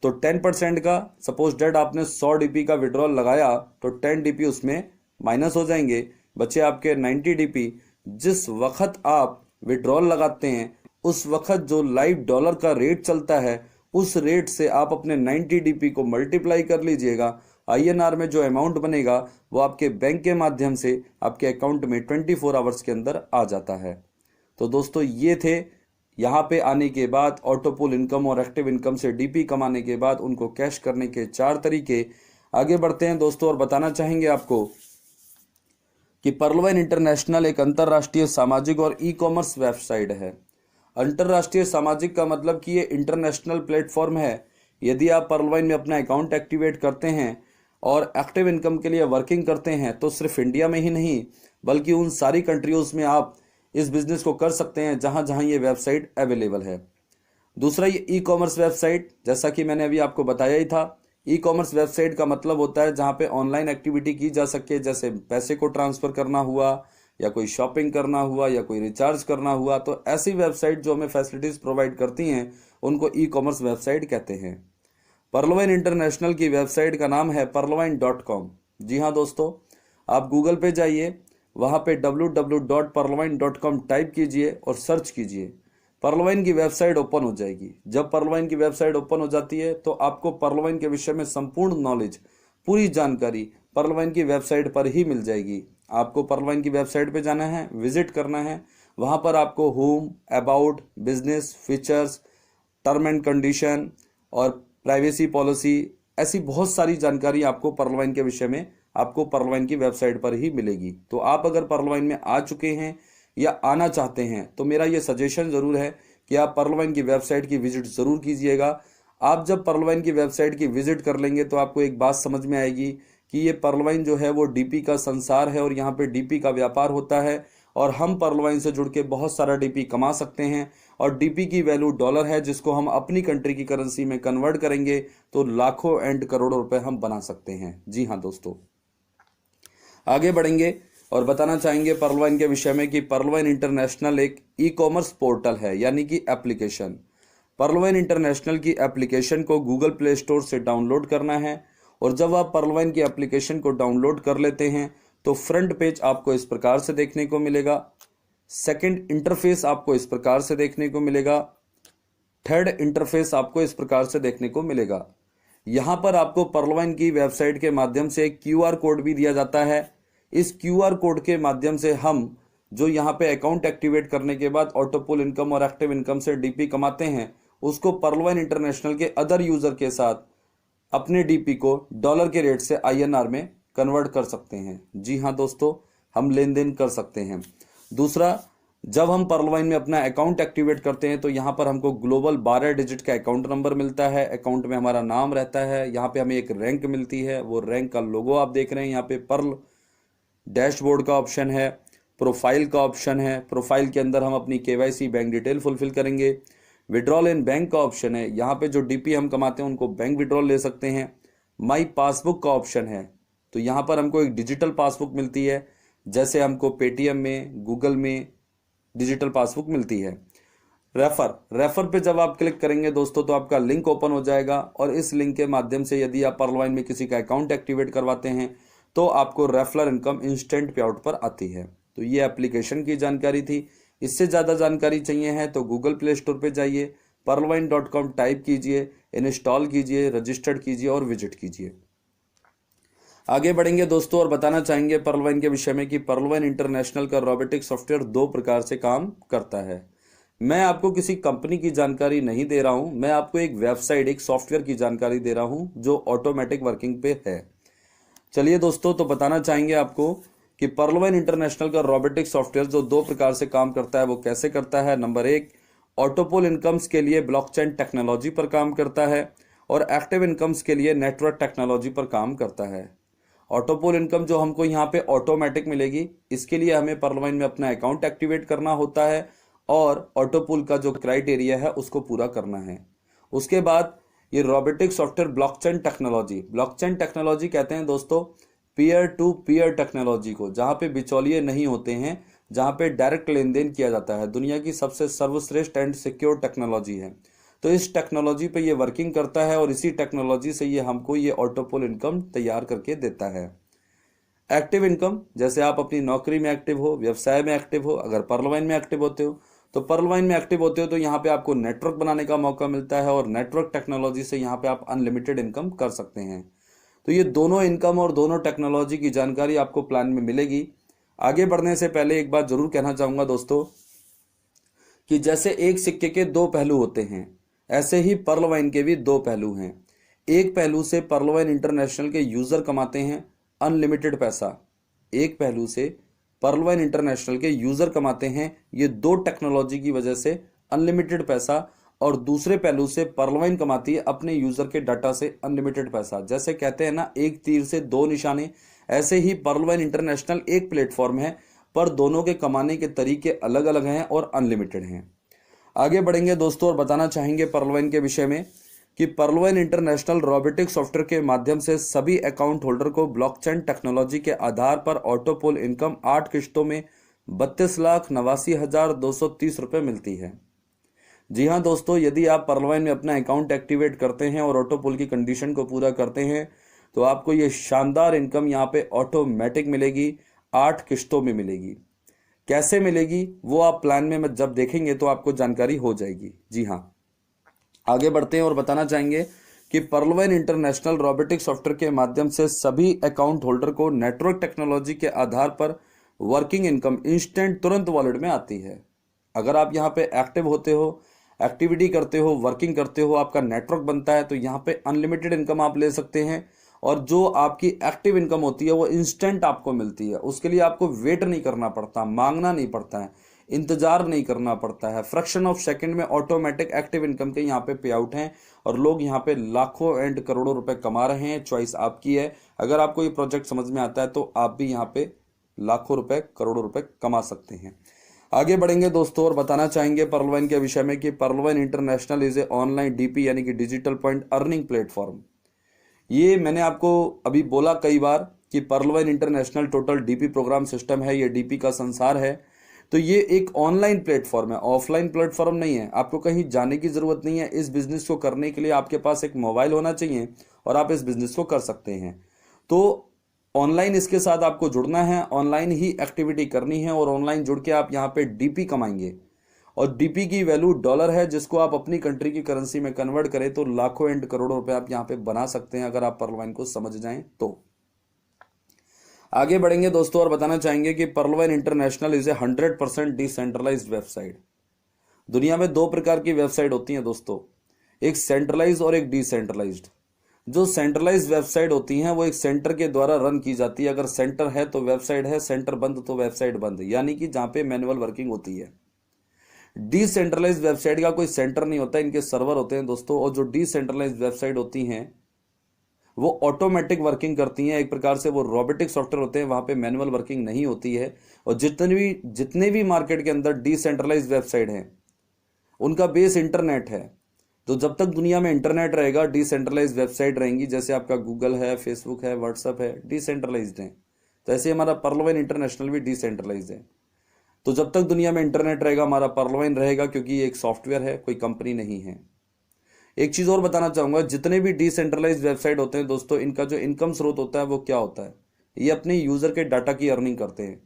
तो 10% का, सपोज डेट आपने 100 डीपी का विड्रॉल लगाया तो 10 डीपी उसमें माइनस हो जाएंगे, बचे आपके 90 डीपी। जिस वक्त आप विड्रॉल लगाते हैं उस वक्त जो लाइव डॉलर का रेट चलता है उस रेट से आप अपने 90 डीपी को मल्टीप्लाई कर लीजिएगा। आईएनआर में जो अमाउंट बनेगा वो आपके बैंक के माध्यम से आपके अकाउंट में 24 आवर्स के अंदर आ जाता है। तो दोस्तों ये थे यहाँ पे आने के बाद ऑटोपुल इनकम और एक्टिव इनकम से डीपी कमाने के बाद उनको कैश करने के 4 तरीके। आगे बढ़ते हैं दोस्तों और बताना चाहेंगे आपको कि पर्ल वाइन इंटरनेशनल एक अंतर्राष्ट्रीय सामाजिक और ई कॉमर्स वेबसाइट है। अंतर्राष्ट्रीय सामाजिक का मतलब कि ये इंटरनेशनल प्लेटफॉर्म है। यदि आप पर्ल वाइन में अपना अकाउंट एक्टिवेट करते हैं और एक्टिव इनकम के लिए वर्किंग करते हैं तो सिर्फ इंडिया में ही नहीं बल्कि उन सारी कंट्रीज में आप इस बिजनेस को कर सकते हैं जहां जहां ये वेबसाइट अवेलेबल है। दूसरा, ये ई कॉमर्स वेबसाइट, जैसा कि मैंने अभी आपको बताया ही था, ई कॉमर्स वेबसाइट का मतलब होता है जहां पे ऑनलाइन एक्टिविटी की जा सके, जैसे पैसे को ट्रांसफर करना हुआ या कोई शॉपिंग करना हुआ या कोई रिचार्ज करना हुआ। तो ऐसी वेबसाइट जो हमें फैसिलिटीज प्रोवाइड करती हैं उनको ई कॉमर्स वेबसाइट कहते हैं। पर्ल वाइन इंटरनेशनल की वेबसाइट का नाम है perlwine.com। जी हाँ दोस्तों, आप गूगल पे जाइए, वहां पे www.perlwine.com टाइप कीजिए और सर्च कीजिए। पर्ल वाइन की वेबसाइट ओपन हो जाएगी। जब पर्ल वाइन की वेबसाइट ओपन हो जाती है तो आपको पर्ल वाइन के विषय में संपूर्ण नॉलेज, पूरी जानकारी पर्ल वाइन की वेबसाइट पर ही मिल जाएगी। आपको पर्ल वाइन की वेबसाइट पे जाना है, विजिट करना है। वहां पर आपको home, about, business, features, term and condition और प्राइवेसी पॉलिसी, ऐसी बहुत सारी जानकारी आपको पर्ल वाइन के विषय में आपको पर्ल वाइन की वेबसाइट पर ही मिलेगी। तो आप अगर पर्ल वाइन में आ चुके हैं या आना चाहते हैं तो मेरा ये सजेशन जरूर है कि आप पर्ल वाइन की वेबसाइट की विजिट जरूर कीजिएगा। आप जब पर्ल वाइन की वेबसाइट की विजिट कर लेंगे तो आपको एक बात समझ में आएगी कि ये पर्ल वाइन जो है वो डीपी का संसार है और यहाँ पे डीपी का व्यापार होता है और हम पर्ल वाइन से जुड़ के बहुत सारा डीपी कमा सकते हैं। और डीपी की वैल्यू डॉलर है, जिसको हम अपनी कंट्री की करेंसी में कन्वर्ट करेंगे तो लाखों एंड करोड़ों रुपए हम बना सकते हैं। जी हाँ दोस्तों, आगे बढ़ेंगे और बताना चाहेंगे पर्ल वाइन के विषय में कि पर्ल वाइन इंटरनेशनल एक ई कॉमर्स पोर्टल है, यानी कि एप्लीकेशन। पर्ल वाइन इंटरनेशनल की एप्लीकेशन को गूगल प्ले स्टोर से डाउनलोड करना है और जब आप पर्ल वाइन की एप्लीकेशन को डाउनलोड कर लेते हैं तो फ्रंट पेज आपको इस प्रकार से देखने को मिलेगा। सेकंड इंटरफेस आपको इस प्रकार से देखने को मिलेगा। थर्ड इंटरफेस आपको इस प्रकार से देखने को मिलेगा। यहाँ पर आपको पर्ल वाइन की वेबसाइट के माध्यम से एक QR कोड भी दिया जाता है। इस QR कोड के माध्यम से हम जो यहाँ पे अकाउंट एक्टिवेट करने के बाद ऑटोपुल इनकम और एक्टिव इनकम से डीपी कमाते हैं उसको पर्ल वाइन इंटरनेशनल के अदर यूजर के साथ अपने डीपी को डॉलर के रेट से INR में कन्वर्ट कर सकते हैं। जी हाँ दोस्तों, हम लेन देन कर सकते हैं। दूसरा, जब हम पर्ल वाइन में अपना अकाउंट एक्टिवेट करते हैं तो यहाँ पर हमको ग्लोबल 12 डिजिट का अकाउंट नंबर मिलता है। अकाउंट में हमारा नाम रहता है। यहाँ पे हमें एक रैंक मिलती है, वो रैंक का लोगो आप देख रहे हैं। यहाँ पे पर्ल डैशबोर्ड का ऑप्शन है, प्रोफाइल का ऑप्शन है। प्रोफाइल के अंदर हम अपनी KYC बैंक डिटेल फुलफिल करेंगे। विड्रॉल इन बैंक का ऑप्शन है, यहाँ पे जो डीपी हम कमाते हैं उनको बैंक विड्रॉल ले सकते हैं। माई पासबुक का ऑप्शन है, तो यहाँ पर हमको एक डिजिटल पासबुक मिलती है, जैसे हमको पेटीएम में, गूगल में डिजिटल पासबुक मिलती है। रेफर पे जब आप क्लिक करेंगे दोस्तों तो आपका लिंक ओपन हो जाएगा और इस लिंक के माध्यम से यदि आप पर्लवाइन में किसी का अकाउंट एक्टिवेट करवाते हैं तो आपको रेफरल इनकम इंस्टेंट पे आउट पर आती है। तो ये एप्लीकेशन की जानकारी थी। इससे ज़्यादा जानकारी चाहिए है तो गूगल प्ले स्टोर पे जाइए, perlvine.com टाइप कीजिए, इंस्टॉल कीजिए, रजिस्टर्ड कीजिए और विजिट कीजिए। आगे बढ़ेंगे दोस्तों और बताना चाहेंगे पर्लवाइन के विषय में कि पर्लवाइन इंटरनेशनल का रोबोटिक सॉफ्टवेयर दो प्रकार से काम करता है। मैं आपको किसी कंपनी की जानकारी नहीं दे रहा हूं, मैं आपको एक वेबसाइट, एक सॉफ्टवेयर की जानकारी दे रहा हूं जो ऑटोमेटिक वर्किंग पे है। चलिए दोस्तों, तो बताना चाहेंगे आपको कि पर्लवाइन इंटरनेशनल का रोबोटिक सॉफ्टवेयर जो दो प्रकार से काम करता है वो कैसे करता है। नंबर एक, ऑटोपोल इनकम्स के लिए ब्लॉकचेन टेक्नोलॉजी पर काम करता है और एक्टिव इनकम्स के लिए नेटवर्क टेक्नोलॉजी पर काम करता है। ऑटोपोल इनकम जो हमको यहाँ पे ऑटोमेटिक मिलेगी, इसके लिए हमें पर्लवाइन में अपना अकाउंट एक्टिवेट करना होता है और ऑटोपोल का जो क्राइटेरिया है उसको पूरा करना है। उसके बाद ये रोबोटिक सॉफ्टवेयर ब्लॉकचेन टेक्नोलॉजी कहते हैं दोस्तों पीयर टू पीयर टेक्नोलॉजी को, जहां पे बिचौलिए नहीं होते हैं, जहां पे डायरेक्ट लेन देन किया जाता है। दुनिया की सबसे सर्वश्रेष्ठ एंड सिक्योर टेक्नोलॉजी है। तो इस टेक्नोलॉजी पे ये वर्किंग करता है और इसी टेक्नोलॉजी से ये हमको ये ऑटोपोल इनकम तैयार करके देता है। एक्टिव इनकम, जैसे आप अपनी नौकरी में एक्टिव हो, व्यवसाय में एक्टिव हो, अगर पर्लवाइन में एक्टिव होते हो तो यहाँ पे आपको नेटवर्क बनाने का मौका मिलता है और नेटवर्क टेक्नोलॉजी से यहाँ पे आप अनलिमिटेड इनकम कर सकते हैं। तो ये दोनों इनकम और दोनों टेक्नोलॉजी की जानकारी आपको प्लान में मिलेगी। आगे बढ़ने से पहले एक बात जरूर कहना चाहूंगा दोस्तों कि जैसे एक सिक्के के दो पहलू होते हैं, ऐसे ही पर्लवाइन के भी दो पहलू हैं। एक पहलू से पर्लवाइन इंटरनेशनल के यूजर कमाते हैं अनलिमिटेड पैसा, एक पहलू से पर्लवाइन इंटरनेशनल के यूजर कमाते हैं ये दो टेक्नोलॉजी की वजह से अनलिमिटेड पैसा, और दूसरे पहलू से पर्लवाइन कमाती है अपने यूजर के डाटा से अनलिमिटेड पैसा। जैसे कहते हैं ना, एक तीर से दो निशाने, ऐसे ही पर्लवाइन इंटरनेशनल एक प्लेटफॉर्म है पर दोनों के कमाने के तरीके अलग अलग हैं और अनलिमिटेड हैं। आगे बढ़ेंगे दोस्तों और बताना चाहेंगे पर्लवाइन के विषय में कि पर्लवाइन इंटरनेशनल रोबोटिक सॉफ्टवेयर के माध्यम से सभी अकाउंट होल्डर को ब्लॉकचेन टेक्नोलॉजी के आधार पर ऑटोपोल इनकम 8 किश्तों में 32,89,230 रुपए मिलती है। जी हाँ दोस्तों, यदि आप पर्लवाइन में अपना अकाउंट एक्टिवेट करते हैं और ऑटोपोल की कंडीशन को पूरा करते हैं तो आपको ये शानदार इनकम यहाँ पे ऑटोमेटिक मिलेगी, 8 किश्तों में मिलेगी। कैसे मिलेगी वो आप प्लान में जब देखेंगे तो आपको जानकारी हो जाएगी। जी हाँ, आगे बढ़ते हैं और बताना चाहेंगे कि पर्लवाइन इंटरनेशनल रोबोटिक सॉफ्टवेयर के माध्यम से सभी अकाउंट होल्डर को नेटवर्क टेक्नोलॉजी के आधार पर वर्किंग इनकम इंस्टेंट तुरंत वॉलेट में आती है। अगर आप यहाँ पे एक्टिव होते हो, एक्टिविटी करते हो, वर्किंग करते हो, आपका नेटवर्क बनता है तो यहाँ पे अनलिमिटेड इनकम आप ले सकते हैं और जो आपकी एक्टिव इनकम होती है वो इंस्टेंट आपको मिलती है। उसके लिए आपको वेट नहीं करना पड़ता, मांगना नहीं पड़ता है, इंतजार नहीं करना पड़ता है। फ्रैक्शन ऑफ सेकंड में ऑटोमेटिक एक्टिव इनकम के यहाँ पे पे आउट हैं और लोग यहाँ पे लाखों एंड करोड़ों रुपए कमा रहे हैं। चॉइस आपकी है। अगर आपको ये प्रोजेक्ट समझ में आता है तो आप भी यहाँ पे लाखों रुपए, करोड़ों रुपए कमा सकते हैं। आगे बढ़ेंगे दोस्तों और बताना चाहेंगे पर्लवाइन के विषय में कि पर्लवाइन International is a online DP यानी कि डिजिटल पॉइंट अर्निंग प्लेटफॉर्म। ये मैंने आपको अभी बोला कई बार कि पर्लवाइन International total DP program system है, ये डीपी का संसार है। तो ये एक ऑनलाइन प्लेटफॉर्म है, ऑफलाइन प्लेटफॉर्म नहीं है। आपको कहीं जाने की जरूरत नहीं है। इस बिजनेस को करने के लिए आपके पास एक मोबाइल होना चाहिए और आप इस बिजनेस को कर सकते हैं। तो ऑनलाइन इसके साथ आपको जुड़ना है, ऑनलाइन ही एक्टिविटी करनी है और ऑनलाइन जुड़ के आप यहाँ पे डीपी कमाएंगे और डीपी की वैल्यू डॉलर है, जिसको आप अपनी कंट्री की करेंसी में कन्वर्ट करें तो लाखों एंड करोड़ों रुपए आप यहाँ पे बना सकते हैं अगर आप पर्लवाइन को समझ जाएं तो। आगे बढ़ेंगे दोस्तों और बताना चाहेंगे कि पर्लवाइन International is a 100% decentralized website. दुनिया में दो प्रकार की वेबसाइट होती हैं दोस्तों, एक सेंट्रलाइज और एक डिसेंट्रलाइज्ड। जो सेंट्रलाइज्ड वेबसाइट होती हैं वो एक सेंटर के द्वारा रन की जाती है। अगर सेंटर है तो वेबसाइट है, सेंटर बंद तो वेबसाइट बंद, यानी कि जहां पे मैनुअल वर्किंग होती है। डिसेंट्रलाइज्ड वेबसाइट का कोई सेंटर नहीं होता, इनके सर्वर होते हैं दोस्तों। और जो डिसेंट्रलाइज्ड वेबसाइट होती हैं वो ऑटोमेटिक वर्किंग करती हैं, एक प्रकार से वो रोबोटिक सॉफ्टवेयर होते हैं, वहां पे मैनुअल वर्किंग नहीं होती है। और जितने भी मार्केट के अंदर डिसेंट्रलाइज्ड वेबसाइट हैं उनका बेस इंटरनेट है। तो जब तक दुनिया में इंटरनेट रहेगा डिसेंट्रलाइज्ड वेबसाइट रहेंगी। जैसे आपका गूगल है, फेसबुक है, व्हाट्सएप है, डिसेंट्रलाइज्ड है। तो ऐसे हमारा पर्लवाइन इंटरनेशनल भी डिसेंट्रलाइज्ड है। तो जब तक दुनिया में इंटरनेट रहेगा हमारा पर्लवाइन रहेगा, क्योंकि ये एक सॉफ्टवेयर है, कोई कंपनी नहीं है। एक चीज और बताना चाहूंगा, जितने भी डिसेंट्रलाइज वेबसाइट होते हैं दोस्तों, इनका जो इनकम स्रोत होता है वो क्या होता है? ये अपने यूजर के डाटा की अर्निंग करते हैं।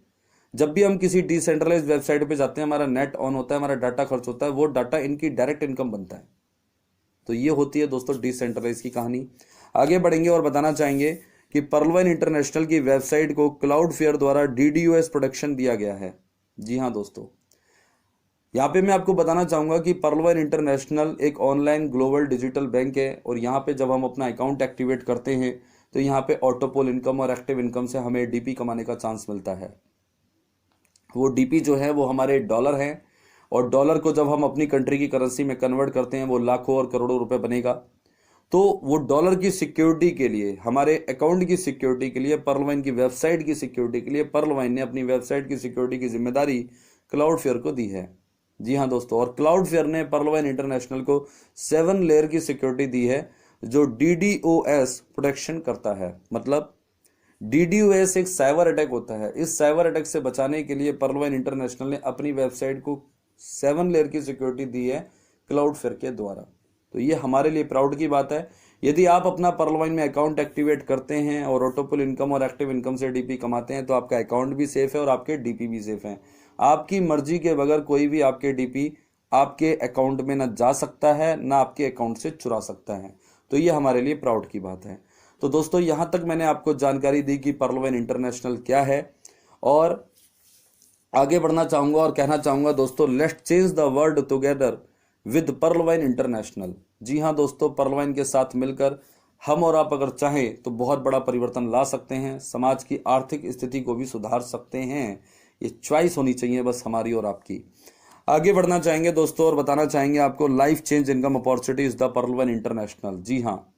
जब भी हम किसी डिसेंट्रलाइज वेबसाइट पे जाते हैं, हमारा नेट ऑन होता है, हमारा डाटा खर्च होता है, वो डाटा इनकी डायरेक्ट इनकम बनता है। तो ये होती है दोस्तों डिसेंट्रलाइज की कहानी। आगे बढ़ेंगे और बताना चाहेंगे कि पर्लवाइन इंटरनेशनल की वेबसाइट को क्लाउडफेयर द्वारा DDoS प्रोटेक्शन दिया गया है। जी हाँ दोस्तों, यहाँ पे मैं आपको बताना चाहूंगा कि पर्लवाइन इंटरनेशनल एक ऑनलाइन ग्लोबल डिजिटल बैंक है, और यहाँ पे जब हम अपना अकाउंट एक्टिवेट करते हैं तो यहाँ पे ऑटोपोल इनकम और एक्टिव इनकम से हमें DP कमाने का चांस मिलता है। वो DP जो है वो हमारे डॉलर हैं, और डॉलर को जब हम अपनी कंट्री की करेंसी में कन्वर्ट करते हैं वो लाखों और करोड़ों रुपए बनेगा। तो वो डॉलर की सिक्योरिटी के लिए, हमारे अकाउंट की सिक्योरिटी के लिए, पर्लवाइन की वेबसाइट की सिक्योरिटी के लिए पर्लवाइन ने अपनी वेबसाइट की सिक्योरिटी की जिम्मेदारी क्लाउडफेयर को दी है। जी हाँ दोस्तों, और क्लाउडफेयर ने पर्लवाइन इंटरनेशनल को 7 लेयर की सिक्योरिटी दी है जो DDoS प्रोटेक्शन करता है। मतलब DDoS एक साइबर अटैक होता है। इस साइबर अटैक से बचाने के लिए पर्लवाइन इंटरनेशनल ने अपनी वेबसाइट को 7 लेयर की सिक्योरिटी दी है क्लाउडफेयर के द्वारा। तो ये हमारे लिए प्राउड की बात है। यदि आप अपना पर्लवाइन में अकाउंट एक्टिवेट करते हैं और ऑटोपोल इनकम और एक्टिव इनकम से DP कमाते हैं तो आपका अकाउंट भी सेफ है और आपके DP भी सेफ हैं। आपकी मर्जी के बगैर कोई भी आपके DP आपके अकाउंट में न जा सकता है, न आपके अकाउंट से चुरा सकता है। तो ये हमारे लिए प्राउड की बात है। तो दोस्तों, यहां तक मैंने आपको जानकारी दी कि पर्लवाइन इंटरनेशनल क्या है, और आगे बढ़ना चाहूंगा और कहना चाहूंगा दोस्तों, let's change the world together with Pearlvine International. जी हाँ दोस्तों, पर्लवाइन के साथ मिलकर हम और आप अगर चाहें तो बहुत बड़ा परिवर्तन ला सकते हैं, समाज की आर्थिक स्थिति को भी सुधार सकते हैं। ये चॉइस होनी चाहिए बस हमारी और आपकी। आगे बढ़ना चाहेंगे दोस्तों और बताना चाहेंगे आपको, life change income opportunities the Pearlvine International. जी हाँ,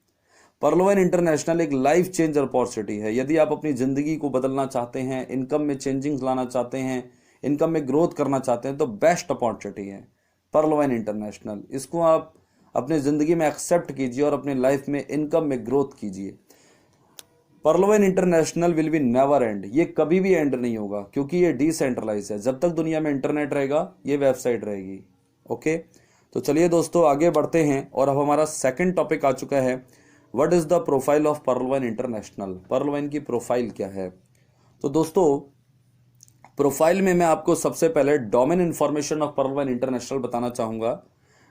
पर्लवाइन इंटरनेशनल एक लाइफ चेंज अपॉर्चुनिटी है। यदि आप अपनी जिंदगी को बदलना चाहते हैं, इनकम में चेंजिंग्स लाना चाहते हैं, इनकम में ग्रोथ करना चाहते हैं, तो बेस्ट अपॉर्चुनिटी है पर्लवाइन इंटरनेशनल। इसको आप अपने जिंदगी में एक्सेप्ट कीजिए और अपने लाइफ में इनकम में ग्रोथ कीजिए। पर्लवाइन international will be never and, ये कभी भी एंड नहीं होगा, क्योंकि ये डिसेंट्रलाइज है। जब तक दुनिया में इंटरनेट रहेगा ये वेबसाइट रहेगी। ओके, तो चलिए दोस्तों आगे बढ़ते हैं, और अब हमारा सेकंड टॉपिक आ चुका है, what is the profile of Pearl Wine international. पर्लवाइन की प्रोफाइल क्या है? तो दोस्तों, प्रोफाइल में मैं आपको सबसे पहले domain information of Pearl Wine international बताना चाहूंगा।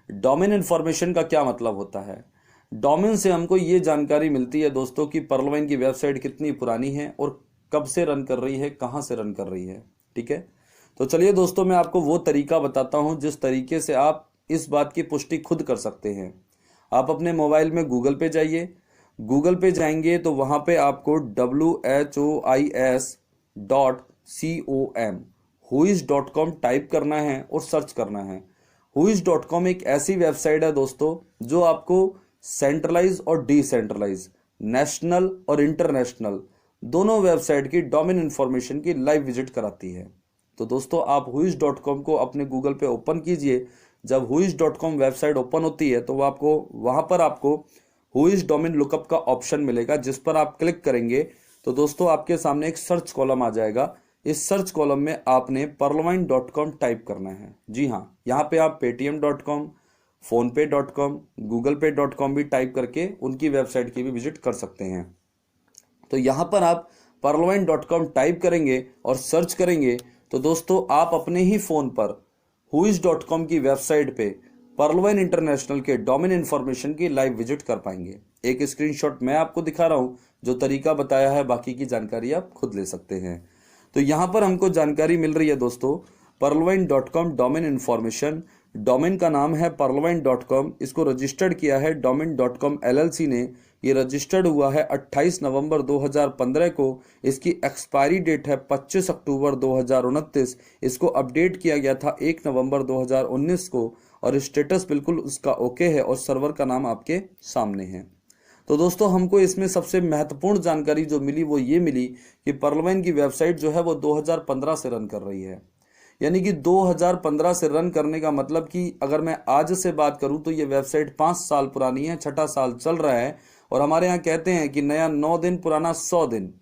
डोमेन इंफॉर्मेशन का क्या मतलब होता है? डोमेन से हमको ये जानकारी मिलती है दोस्तों कि पर्लवाइन की वेबसाइट कितनी पुरानी है और कब से रन कर रही है, कहां से रन कर रही है। ठीक है, तो चलिए दोस्तों मैं आपको वो तरीका बताता हूं जिस तरीके से आप इस बात की पुष्टि खुद कर सकते हैं। आप अपने मोबाइल में गूगल पे जाइए। गूगल पे जाएंगे तो वहां पे आपको WHOIS.com whois.com टाइप करना है और सर्च करना है। whois.com एक ऐसी वेबसाइट है दोस्तों जो आपको सेंट्रलाइज और डिसेंट्रलाइज, नेशनल और इंटरनेशनल दोनों वेबसाइट की डोमेन इंफॉर्मेशन की लाइव विजिट कराती है। तो दोस्तों आप whois.com को अपने गूगल पे ओपन कीजिए। जब whois.com वेबसाइट ओपन होती है तो वहां पर आपको whois डोमेन लुकअप का ऑप्शन मिलेगा, जिस पर आप क्लिक करेंगे तो दोस्तों आपके सामने एक सर्च कॉलम आ जाएगा। इस सर्च कॉलम में आपने पर्लवाइन.com टाइप करना है। जी हाँ, यहाँ पे आप paytm.com, fonepe.com, googlepay.com भी टाइप करके उनकी वेबसाइट की भी विजिट कर सकते हैं। तो यहाँ पर आप पर्लवाइन.com टाइप करेंगे और सर्च करेंगे तो दोस्तों आप अपने ही फोन पर whois.com की वेबसाइट पे पर्लवाइन इंटरनेशनल के डोमेन इंफॉर्मेशन की लाइव विजिट कर पाएंगे। एक स्क्रीनशॉट मैं आपको दिखा रहा हूं, जो तरीका बताया है, बाकी की जानकारी आप खुद ले सकते हैं। तो यहां पर हमको जानकारी मिल रही है दोस्तों, पर्लवाइन.com डोमेन इंफॉर्मेशन। डोमेन का नाम है पर्लवाइन.com। इसको रजिस्टर्ड किया है डोमेन.com LLC ने। ये रजिस्टर्ड हुआ है 28 नवंबर 2015 को। इसकी एक्सपायरी डेट है 25 अक्टूबर 2029। इसको अपडेट किया गया था 1 नवंबर 2019 को, और स्टेटस बिल्कुल उसका ओके है और सर्वर का नाम आपके सामने है। तो दोस्तों हमको इसमें सबसे महत्वपूर्ण जानकारी जो मिली वो ये मिली कि पर्लवाइन की वेबसाइट जो है वो 2015 से रन कर रही है। यानी कि 2015 से रन करने का मतलब कि अगर मैं आज से बात करूं तो ये वेबसाइट 5 साल पुरानी है, 6ठा साल चल रहा है। और हमारे यहाँ कहते हैं कि नया 9 दिन, पुराना 100 दिन।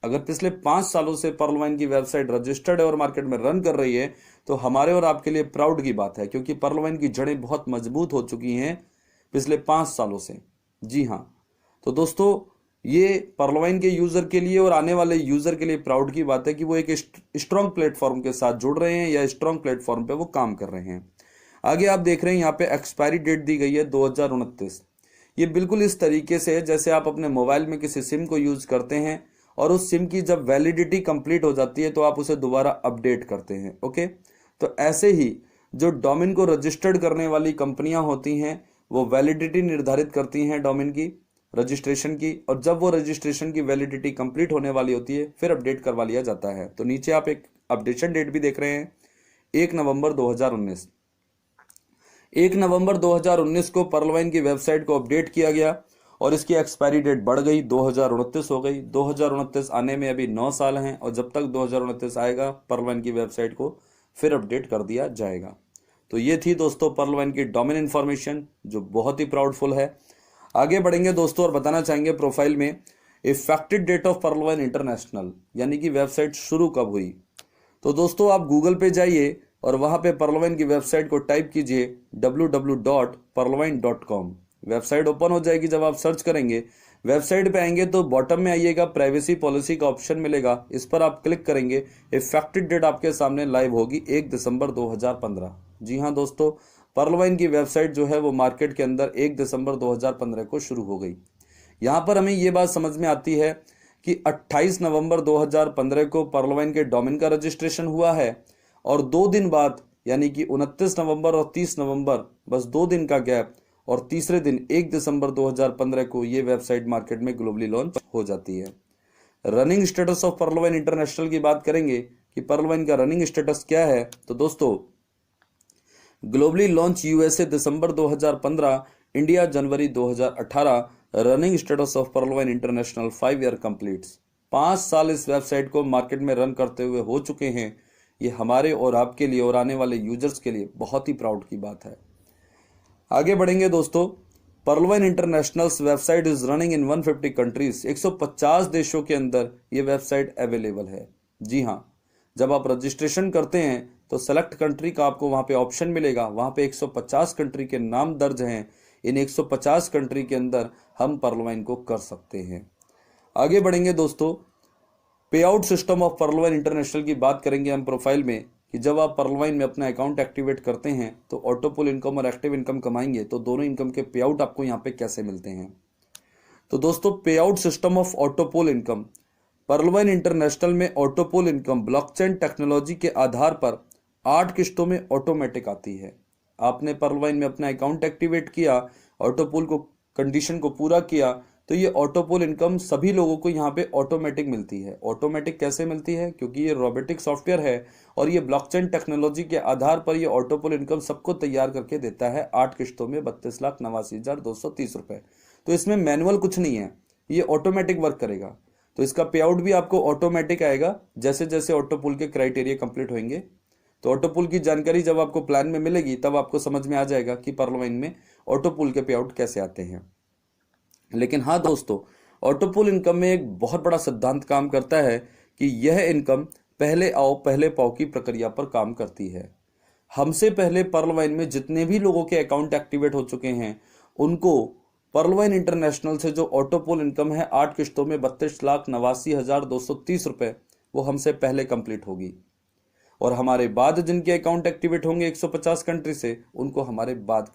अगर पिछले 5 सालों से पर्लवाइन की वेबसाइट रजिस्टर्ड है और मार्केट में रन कर रही है तो हमारे और आपके लिए प्राउड की बात है, क्योंकि पर्लवाइन की जड़ें बहुत मजबूत हो चुकी हैं पिछले 5 सालों से। जी हाँ, तो दोस्तों ये पर्लवाइन के यूजर के लिए और आने वाले यूजर के लिए प्राउड की बात है कि वो एक स्ट्रॉन्ग प्लेटफॉर्म के साथ जुड़ रहे हैं या स्ट्रॉन्ग प्लेटफॉर्म पे वो काम कर रहे हैं। आगे आप देख रहे हैं यहाँ पे एक्सपायरी डेट दी गई है 2029। ये बिल्कुल इस तरीके से जैसे आप अपने मोबाइल में किसी सिम को यूज करते हैं और उस सिम की जब वैलिडिटी कंप्लीट हो जाती है तो आप उसे दोबारा अपडेट करते हैं। ओके, तो ऐसे ही जो डोमेन को रजिस्टर्ड करने वाली कंपनियां होती हैं वो वैलिडिटी निर्धारित करती हैं डोमेन की रजिस्ट्रेशन की, और जब वो रजिस्ट्रेशन की वैलिडिटी कंप्लीट होने वाली होती है फिर अपडेट करवा लिया जाता है। तो नीचे आप एक अपडेशन डेट भी देख रहे हैं 1 नवंबर 2019। 1 नवंबर 2019 को पर्लवाइन की वेबसाइट को अपडेट किया गया और इसकी एक्सपायरी डेट बढ़ गई 2029 हो गई। 2029 आने में अभी 9 साल हैं और जब तक 2029 आएगा पर्लवाइन की वेबसाइट को फिर अपडेट कर दिया जाएगा। तो ये थी दोस्तों पर्लवाइन की डोमेन इंफॉर्मेशन जो बहुत ही प्राउडफुल है। आगे बढ़ेंगे दोस्तों और बताना चाहेंगे प्रोफाइल में effected date of Pearl Wine International, यानी कि वेबसाइट शुरू कब हुई। तो दोस्तों आप गूगल पे जाइए और वहां पे पर्लवाइन की वेबसाइट को टाइप कीजिए www.perlwine.com। वेबसाइट ओपन हो जाएगी। जब आप सर्च करेंगे वेबसाइट पे आएंगे तो बॉटम में आइएगा, प्राइवेसी पॉलिसी का ऑप्शन मिलेगा, इस पर आप क्लिक करेंगे। इफेक्टेड डेट आपके सामने लाइव होगी 1 दिसंबर 2015। जी हाँ दोस्तों, पर्लवाइन की वेबसाइट जो है वो मार्केट के अंदर 1 दिसंबर 2015 को शुरू हो गई। यहां पर हमें ये बात समझ में आती है कि 28 नवंबर 2015 को पर्लवाइन के डोमेन का रजिस्ट्रेशन हुआ है और 2 दिन बाद यानी कि 29 नवंबर और 30 नवंबर, बस 2 दिन का गैप, और तीसरे दिन 1 दिसंबर 2015 को ये वेबसाइट मार्केट में ग्लोबली लॉन्च हो जाती है। Running status of Pearl Wine international की बात करेंगे कि पर्लवाइन का रनिंग स्टेटस क्या है। तो दोस्तों globally launch USA December 2015, India January 2018। Running status of Pearl Wine international 5 year completes. 5 साल इस वेबसाइट को मार्केट में रन करते हुए हो चुके हैं। ये हमारे और आपके लिए और आने वाले यूजर्स के लिए बहुत ही प्राउड की बात है। आगे बढ़ेंगे दोस्तों, पर्लवाइन internationals website is running in 150 countries. 150 देशों के अंदर ये वेबसाइट अवेलेबल है। जी हाँ, जब आप रजिस्ट्रेशन करते हैं तो सेलेक्ट कंट्री का आपको वहां पे ऑप्शन मिलेगा। वहां पे 150 कंट्री के नाम दर्ज हैं। इन 150 कंट्री के अंदर हम पर्लवाइन को कर सकते हैं। आगे बढ़ेंगे दोस्तों, payout system of Pearl Wine international की बात करेंगे हम प्रोफाइल में कि जब आप पर्लवाइन में अपना अकाउंट एक्टिवेट करते हैं तो ऑटोपुल इनकम और एक्टिव इनकम कमाएंगे तो दोनों इनकम के पे आउट आपको यहाँ पे कैसे मिलते हैं। तो दोस्तों payout system of ऑटोपुल income, पर्लवाइन international में ऑटोपुल इनकम ब्लॉकचेन टेक्नोलॉजी के आधार पर 8 किस्तों में ऑटोमेटिक आती है। आपने पर्लवाइन में अपना अकाउंट एक्टिवेट किया, ऑटोपुल को कंडीशन को पूरा किया तो ये ऑटोपुल इनकम सभी लोगों को यहाँ पे ऑटोमेटिक मिलती है। ऑटोमेटिक कैसे मिलती है? क्योंकि ये रोबोटिक सॉफ्टवेयर है और ये ब्लॉकचेन टेक्नोलॉजी के आधार पर ये ऑटोपुल इनकम सबको तैयार करके देता है 8 किस्तों में 32,89,230 रुपए। तो इसमें मैनुअल कुछ नहीं है, ये ऑटोमेटिक वर्क करेगा। तो इसका पे आउट भी आपको ऑटोमेटिक आएगा जैसे जैसे ऑटोपुल के क्राइटेरिया कंप्लीट होंगे। तो ऑटोपुल की जानकारी जब आपको प्लान में मिलेगी तब आपको समझ में आ जाएगा कि पर्लवाइन में ऑटोपुल के पे आउट कैसे आते हैं। लेकिन हाँ दोस्तों, ऑटोपुल इनकम में एक बहुत बड़ा सिद्धांत काम करता है कि यह इनकम पहले आओ पहले पाओ की प्रक्रिया पर काम करती है। हमसे पहले पर्लवाइन में जितने भी लोगों के अकाउंट एक्टिवेट हो चुके हैं उनको पर्लवाइन इंटरनेशनल से जो ऑटोपुल इनकम है 8 किस्तों में 32,89,230 रुपए, वो हमसे पहले कंप्लीट होगी। और हमारे बाद जिनके अकाउंट एक्टिवेट होंगे 150 कंट्री से, उनको हमारे बाद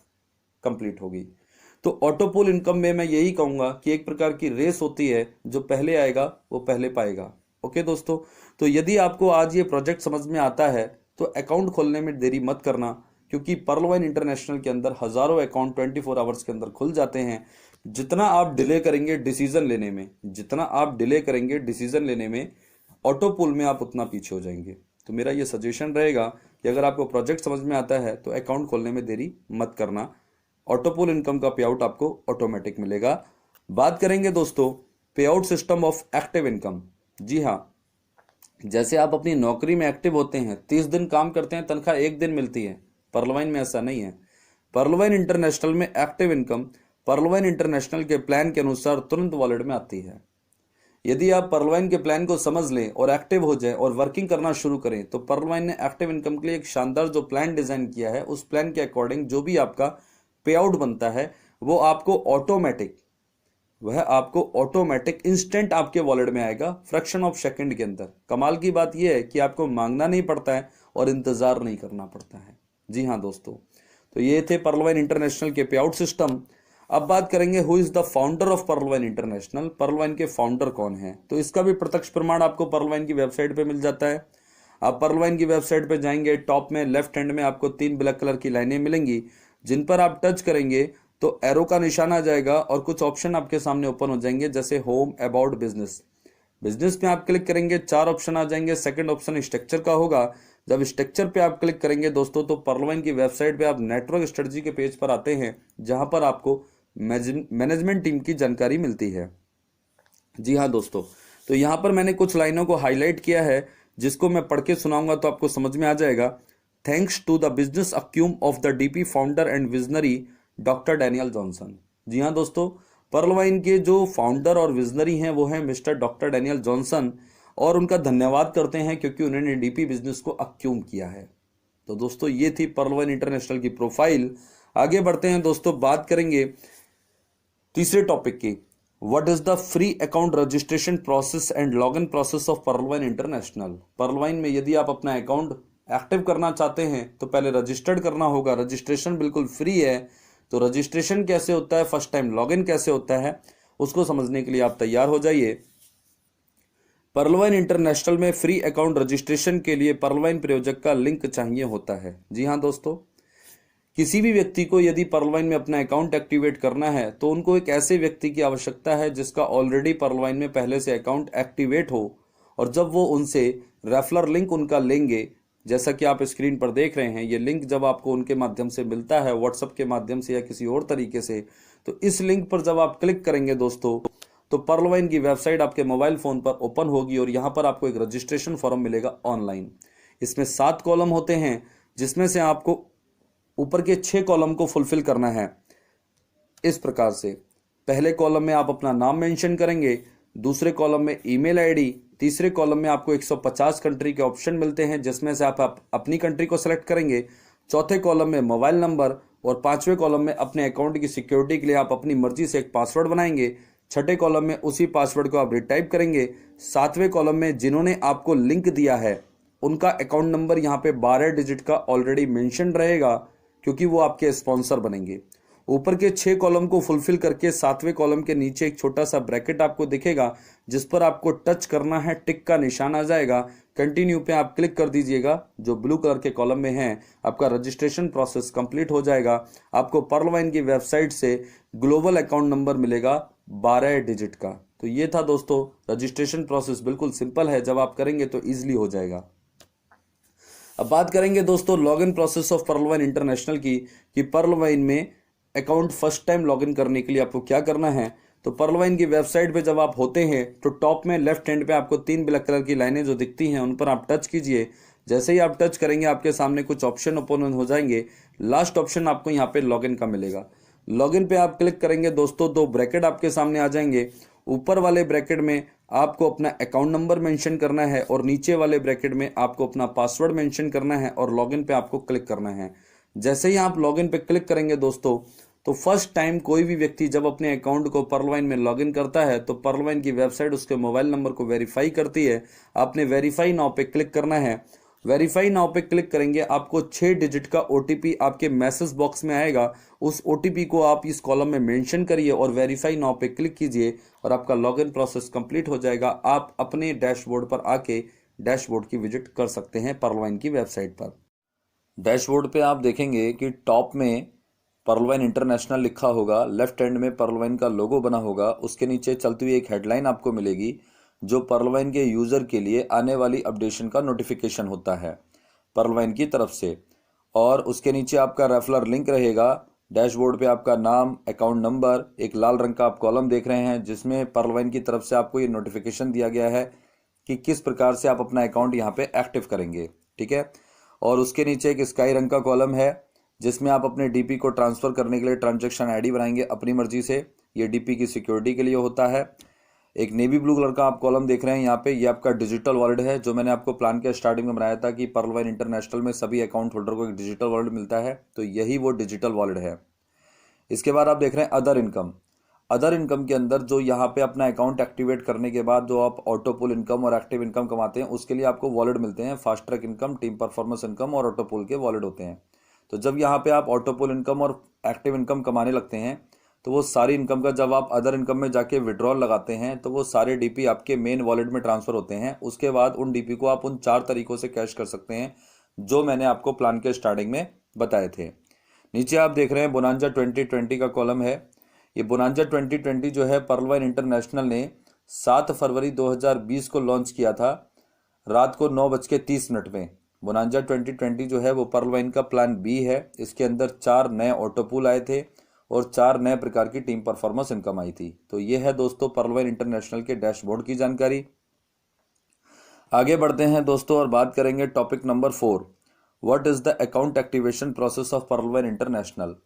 कंप्लीट होगी। तो ऑटोपुल इनकम में मैं यही कहूंगा कि एक प्रकार की रेस होती है, जो पहले आएगा वो पहले पाएगा। ओके दोस्तों, तो यदि आपको आज ये प्रोजेक्ट समझ में आता है तो अकाउंट खोलने में देरी मत करना, क्योंकि पर्लवाइन इंटरनेशनल के अंदर हजारों अकाउंट 24 आवर्स के अंदर खुल जाते हैं। जितना आप डिले करेंगे डिसीजन लेने में, जितना आप डिले करेंगे डिसीजन लेने में ऑटोपुल में, आप उतना पीछे हो जाएंगे। तो मेरा ये सजेशन रहेगा कि अगर आपको प्रोजेक्ट समझ में आता है तो अकाउंट खोलने में देरी मत करना। ऑटोपुल इनकम का पे आउट आपको ऑटोमेटिक मिलेगा। बात करेंगे दोस्तों payout system of active income. जी हाँ, जैसे आप अपनी नौकरी में एक्टिव होते हैं, 30 दिन काम करते हैं, तनख्वाह 1 दिन मिलती है। पर्लवाइन में ऐसा नहीं है। पर्लवाइन इंटरनेशनल में एक्टिव इनकम पर्लवाइन इंटरनेशनल के प्लान के अनुसार तुरंत वॉलेट में आती है। यदि आप पर्लवाइन के प्लान को समझ लें और एक्टिव हो जाए और वर्किंग करना शुरू करें तो पर्लवाइन ने एक्टिव इनकम के लिए एक शानदार जो प्लान डिजाइन किया है, उस प्लान के अकॉर्डिंग जो भी आपका पे आउट बनता है वो आपको ऑटोमेटिक इंस्टेंट आपके वॉलेट में आएगा फ्रैक्शन ऑफ सेकंड के अंदर। कमाल की बात यह है कि आपको मांगना नहीं पड़ता है और इंतजार नहीं करना पड़ता है। जी हाँ दोस्तों, तो ये थे पर्लवाइन इंटरनेशनल के पे आउट सिस्टम। अब बात करेंगे who is the founder of Pearl Wine international, पर्लवाइन के फाउंडर कौन है। तो इसका भी प्रत्यक्ष प्रमाण आपको पर्लवाइन की वेबसाइट पे मिल जाता है। आप पर्लवाइन की वेबसाइट पे जाएंगे, टॉप में लेफ्ट हैंड में आपको 3 ब्लैक कलर की लाइनें मिलेंगी, जिन पर आप टच करेंगे तो एरो का निशान आ जाएगा और कुछ ऑप्शन आपके सामने ओपन हो जाएंगे, जैसे होम, अबाउट, बिजनेस। बिजनेस में आप क्लिक करेंगे, 4 ऑप्शन आ जाएंगे। सेकंड ऑप्शन स्ट्रक्चर का होगा। जब स्ट्रक्चर पे आप क्लिक करेंगे दोस्तों तो पर्लवाइन की वेबसाइट पे आप नेटवर्क स्ट्रेटजी के पेज पर आते हैं, जहां पर आपको मैनेजमेंट टीम की जानकारी मिलती है। जी हाँ दोस्तों, तो यहां पर मैंने कुछ लाइनों को हाईलाइट किया है, जिसको मैं पढ़ के सुनाऊंगा तो आपको समझ में आ जाएगा। Thanks to the business acumen of the DP founder and visionary doctor Daniel Johnson. जी हाँ दोस्तों, पर्लवाइन के जो फाउंडर और विजनरी हैं वो हैं मिस्टर डॉक्टर डैनियल जॉनसन, और उनका धन्यवाद करते हैं क्योंकि उन्होंने डीपी बिजनेस को अक्यूम किया है। तो दोस्तों ये थी पर्लवाइन इंटरनेशनल की प्रोफाइल। आगे बढ़ते हैं दोस्तों, बात करेंगे तीसरे टॉपिक की। What is the free account registration process and login process of Pearl Wine international. पर्लवाइन में यदि आप अपना अकाउंट एक्टिव करना चाहते हैं तो पहले रजिस्टर्ड करना होगा। रजिस्ट्रेशन बिल्कुल फ्री है। तो रजिस्ट्रेशन कैसे होता है, फर्स्ट टाइम लॉगिन कैसे होता है, उसको समझने के लिए आप तैयार हो जाइए। पर्लवाइन इंटरनेशनल में फ्री अकाउंट रजिस्ट्रेशन के लिए पर्लवाइन प्रयोजक का लिंक चाहिए होता है। जी हाँ दोस्तों, किसी भी व्यक्ति को यदि पर्लवाइन में अपना अकाउंट एक्टिवेट करना है तो उनको एक ऐसे व्यक्ति की आवश्यकता है जिसका ऑलरेडी पर्लवाइन में पहले से अकाउंट एक्टिवेट हो। और जब वो उनसे रेफरल लिंक उनका लेंगे, जैसा कि आप स्क्रीन पर देख रहे हैं, ये लिंक जब आपको उनके माध्यम से मिलता है, व्हाट्सएप के माध्यम से या किसी और तरीके से, तो इस लिंक पर जब आप क्लिक करेंगे दोस्तों तो पर्लवाइन की वेबसाइट आपके मोबाइल फोन पर ओपन होगी और यहाँ पर आपको एक रजिस्ट्रेशन फॉर्म मिलेगा ऑनलाइन। इसमें 7 कॉलम होते हैं, जिसमें से आपको ऊपर के 6 कॉलम को फुलफिल करना है इस प्रकार से। पहले कॉलम में आप अपना नाम मेंशन करेंगे, दूसरे कॉलम में ईमेल आईडी, तीसरे कॉलम में आपको 150 कंट्री के ऑप्शन मिलते हैं जिसमें से आप अपनी कंट्री को सेलेक्ट करेंगे, चौथे कॉलम में मोबाइल नंबर, और पांचवें कॉलम में अपने अकाउंट की सिक्योरिटी के लिए आप अपनी मर्जी से एक पासवर्ड बनाएंगे। छठे कॉलम में उसी पासवर्ड को आप रिटाइप करेंगे। सातवें कॉलम में जिन्होंने आपको लिंक दिया है उनका अकाउंट नंबर यहाँ पे 12 डिजिट का ऑलरेडी मेंशन रहेगा, क्योंकि वो आपके स्पॉन्सर बनेंगे। ऊपर के 6 कॉलम को फुलफिल करके 7वें कॉलम के नीचे एक छोटा सा ब्रैकेट आपको दिखेगा, जिस पर आपको टच करना है, टिक का निशान आ जाएगा। कंटिन्यू पे आप क्लिक कर दीजिएगा, जो ब्लू कलर के कॉलम में है। आपका रजिस्ट्रेशन प्रोसेस कंप्लीट हो जाएगा। आपको पर्लवाइन की वेबसाइट से ग्लोबल अकाउंट नंबर मिलेगा 12 डिजिट का। तो ये था दोस्तों रजिस्ट्रेशन प्रोसेस, बिल्कुल सिंपल है, जब आप करेंगे तो ईजिली हो जाएगा। अब बात करेंगे दोस्तों login process of Pearl Wine international की, कि पर्लवाइन में अकाउंट फर्स्ट टाइम लॉगिन करने के लिए आपको क्या करना है। तो पर्लवाइन की वेबसाइट पे जब आप होते हैं तो टॉप में लेफ्ट हैंड पे आपको 3 ब्लैक कलर की लाइनें जो दिखती हैं उन पर आप टच कीजिए। जैसे ही आप टच करेंगे आपके सामने कुछ ऑप्शन ओपन हो जाएंगे। लास्ट ऑप्शन आपको यहाँ पे लॉगिन का मिलेगा। लॉगिन पे आप क्लिक करेंगे दोस्तों, 2 ब्रैकेट आपके सामने आ जाएंगे। ऊपर वाले ब्रैकेट में आपको अपना अकाउंट नंबर मेंशन करना है और नीचे वाले ब्रैकेट में आपको अपना पासवर्ड मेंशन करना है और लॉगिन पे आपको क्लिक करना है। जैसे ही आप लॉगिन पे क्लिक करेंगे दोस्तों, तो फर्स्ट टाइम कोई भी व्यक्ति जब अपने अकाउंट को पर्लवाइन में लॉगिन करता है तो पर्लवाइन की वेबसाइट उसके मोबाइल नंबर को वेरीफाई करती है। आपने वेरीफाई नाउ पे क्लिक करना है। वेरीफाई नाउ पे क्लिक करेंगे, आपको 6 डिजिट का ओटीपी आपके मैसेज बॉक्स में आएगा। उस ओटीपी को आप इस कॉलम में मेंशन करिए और वेरीफाई नाउ पे क्लिक कीजिए और आपका लॉगिन प्रोसेस कंप्लीट हो जाएगा। आप अपने डैशबोर्ड पर आके डैशबोर्ड की विजिट कर सकते हैं पर्लवाइन की वेबसाइट पर। डैशबोर्ड पे आप देखेंगे कि टॉप में पर्लवाइन इंटरनेशनल लिखा होगा, लेफ्ट हैंड में पर्लवाइन का लोगो बना होगा, उसके नीचे चलती हुई एक हेडलाइन आपको मिलेगी जो पर्लवाइन के यूज़र के लिए आने वाली अपडेशन का नोटिफिकेशन होता है पर्लवाइन की तरफ से। और उसके नीचे आपका रेफरल लिंक रहेगा। डैशबोर्ड पे आपका नाम, अकाउंट नंबर, एक लाल रंग का आप कॉलम देख रहे हैं जिसमें पर्लवाइन की तरफ से आपको ये नोटिफिकेशन दिया गया है कि किस प्रकार से आप अपना अकाउंट यहाँ पे एक्टिव करेंगे, ठीक है। और उसके नीचे एक स्काई रंग का कॉलम है जिसमें आप अपने डीपी को ट्रांसफ़र करने के लिए ट्रांजैक्शन आईडी बनाएंगे अपनी मर्जी से। ये डीपी की सिक्योरिटी के लिए होता है। एक नेवी ब्लू कलर का आप कॉलम देख रहे हैं यहाँ पे, ये आपका डिजिटल वॉलेट है जो मैंने आपको प्लान के स्टार्टिंग में बनाया था कि पर्ल वाइन इंटरनेशनल में सभी अकाउंट होल्डर को एक डिजिटल वॉलेट मिलता है, तो यही वो डिजिटल वॉलेट है। इसके बाद आप देख रहे हैं अदर इनकम। अदर इनकम के अंदर जो यहाँ पे अपना अकाउंट एक्टिवेट करने के बाद जो आप ऑटो पुल इनकम और एक्टिव इनकम कमाते हैं उसके लिए आपको वॉलेट मिलते हैं। Fast track income, team performance income और ऑटो पुल के वॉलेट होते हैं। तो जब यहाँ पे आप ऑटो पुल इनकम और एक्टिव इनकम कमाने लगते हैं तो वो सारी इनकम का जब आप अदर इनकम में जाके विड्रॉल लगाते हैं तो वो सारे डीपी आपके मेन वॉलेट में ट्रांसफर होते हैं। उसके बाद उन डीपी को आप उन 4 तरीकों से कैश कर सकते हैं जो मैंने आपको प्लान के स्टार्टिंग में बताए थे। नीचे आप देख रहे हैं बोनांजा 2020 का कॉलम है। ये बोनांजा 2020 जो है पर्ल वाइन इंटरनेशनल ने 7 फरवरी 2020 को लॉन्च किया था रात को 9:30 में। बोनांजा 2020 जो है वो पर्ल वाइन का प्लान बी है। इसके अंदर 4 नए ऑटो पूल आए थे और 4 नए प्रकार की टीम परफॉर्मेंस इनकम आई थी। तो ये है दोस्तों पर्ल वाइन इंटरनेशनल के डैशबोर्ड की जानकारी। आगे बढ़ते हैं दोस्तों और बात करेंगे topic number 4, what is the account activation process of Pearl Wine International.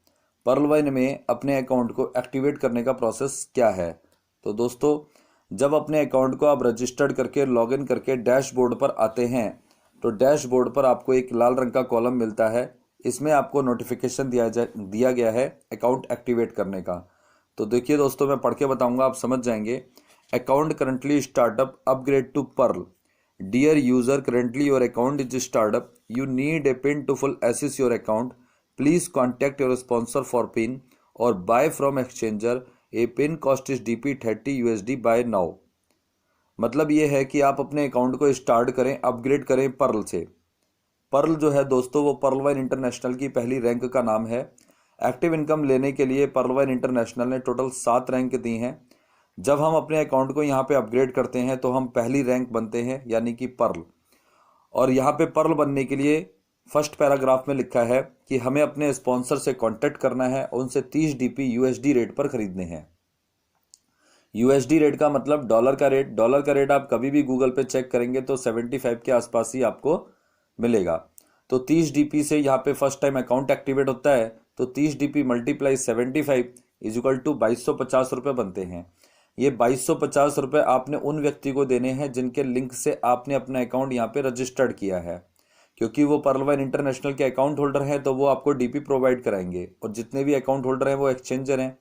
Pearl Wine में अपने अकाउंट को एक्टिवेट करने का प्रोसेस क्या है। तो दोस्तों जब अपने अकाउंट को आप रजिस्टर्ड करके लॉगिन करके डैशबोर्ड पर आते हैं तो डैशबोर्ड पर आपको एक लाल रंग का कॉलम मिलता है। इसमें आपको नोटिफिकेशन दिया गया है अकाउंट एक्टिवेट करने का। तो देखिए दोस्तों मैं पढ़ के बताऊंगा, आप समझ जाएंगे। Account currently startup upgrade to Pearl. Dear user, currently your account is startup, you need a pin to full access your account, please contact your sponsor for pin or buy from exchanger, a pin cost is DP 30 USD buy now. मतलब ये है कि आप अपने account को start करें, upgrade करें Perl से। पर्ल जो है दोस्तों वो पर्ल वाइन इंटरनेशनल की पहली रैंक का नाम है। एक्टिव इनकम लेने के लिए पर्ल वाइन इंटरनेशनल ने टोटल 7 रैंक दी हैं। जब हम अपने अकाउंट को यहाँ पे अपग्रेड करते हैं तो हम पहली रैंक बनते हैं यानी कि पर्ल। और यहाँ पे पर्ल बनने के लिए फर्स्ट पैराग्राफ में लिखा है कि हमें अपने स्पॉन्सर से कॉन्टेक्ट करना है, उनसे 30 DP USD रेट पर खरीदने हैं। USD रेट का मतलब डॉलर का रेट। डॉलर का रेट आप कभी भी गूगल पे चेक करेंगे तो 75 के आसपास ही आपको मिलेगा। तो 30 DP से यहाँ पे फर्स्ट टाइम अकाउंट एक्टिवेट होता है तो 30 DP multiply 75 is equal to 2250 रुपये बनते हैं। ये 2250 रुपये आपने उन व्यक्ति को देने हैं जिनके लिंक से आपने अपना अकाउंट यहाँ पे रजिस्टर्ड किया है। क्योंकि वो पर्ल वाइन इंटरनेशनल के अकाउंट होल्डर हैं तो वो आपको DP प्रोवाइड कराएंगे और जितने भी अकाउंट होल्डर हैं वो एक्सचेंजर हैं।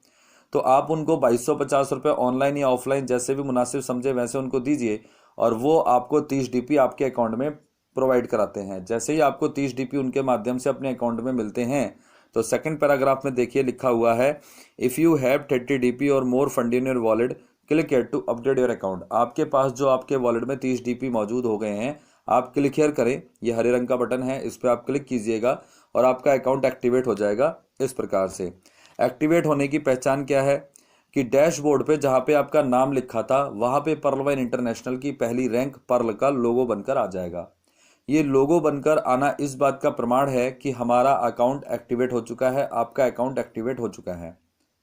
तो आप उनको 2250 रुपये ऑनलाइन या ऑफलाइन जैसे भी मुनासिब समझे वैसे उनको दीजिए और वो आपको 30 DP आपके अकाउंट में प्रोवाइड कराते हैं। जैसे ही आपको 30 DP उनके माध्यम से अपने अकाउंट में मिलते हैं तो सेकंड पैराग्राफ में देखिए लिखा हुआ है, if you have 30 DP or more fund in your wallet click here to update your account. आपके पास जो आपके वॉलेट में 30 DP मौजूद हो गए हैं आप क्लिक हियर करें, ये हरे रंग का बटन है, इस पर आप क्लिक कीजिएगा और आपका अकाउंट एक्टिवेट हो जाएगा। इस प्रकार से एक्टिवेट होने की पहचान क्या है कि डैशबोर्ड पे जहाँ पे आपका नाम लिखा था वहाँ पे पर्ल वाइन इंटरनेशनल की पहली रैंक पर्ल का लोगो बनकर आ जाएगा। ये लोगो बनकर आना इस बात का प्रमाण है कि हमारा अकाउंट एक्टिवेट हो चुका है, आपका अकाउंट एक्टिवेट हो चुका है।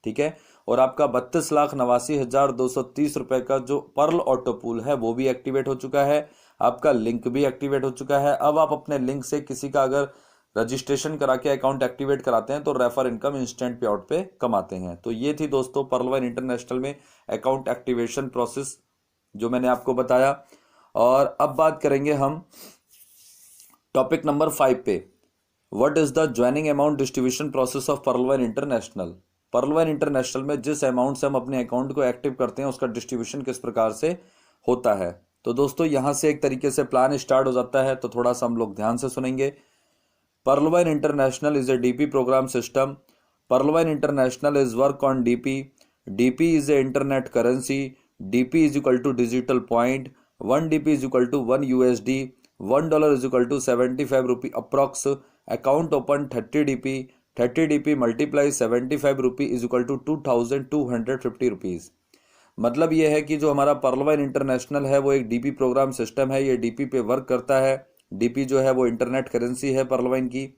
ठीक है, और आपका 32,89,230 रुपए का जो पर्ल ऑटो पूल है वो भी एक्टिवेट हो चुका है, आपका लिंक भी एक्टिवेट हो चुका है। अब आप अपने लिंक से किसी का अगर रजिस्ट्रेशन करा के अकाउंट एक्टिवेट कराते हैं तो रेफर इनकम इंस्टेंट पे आउट पे कमाते हैं। तो ये थी दोस्तों पर्ल वाइन इंटरनेशनल में अकाउंट एक्टिवेशन प्रोसेस जो मैंने आपको बताया। और अब बात करेंगे हम टॉपिक नंबर 5 पे, what is the joining amount distribution process of Pearl Wine International. Pearl Wine International में जिस अमाउंट से हम अपने अकाउंट को एक्टिव करते हैं उसका डिस्ट्रीब्यूशन किस प्रकार से होता है। तो दोस्तों यहां से एक तरीके से प्लान स्टार्ट हो जाता है, तो थोड़ा सा हम लोग ध्यान से सुनेंगे। Pearl Wine International is a DP program system. Pearl Wine International is work on DP। DP is a internet currency. DP is equal to digital point. 1 DP is equal to 1 USD. $1 is equal to 75 rupee approx. Account open 30 DP. 30 DP multiply 75 rupee is equal to 2250 rupees। मतलब ये है कि जो हमारा Perl Wine international है वो एक DP program system है, ये DP पे वर्क करता है। DP जो है वो इंटरनेट करेंसी है पर्ल वाइन की।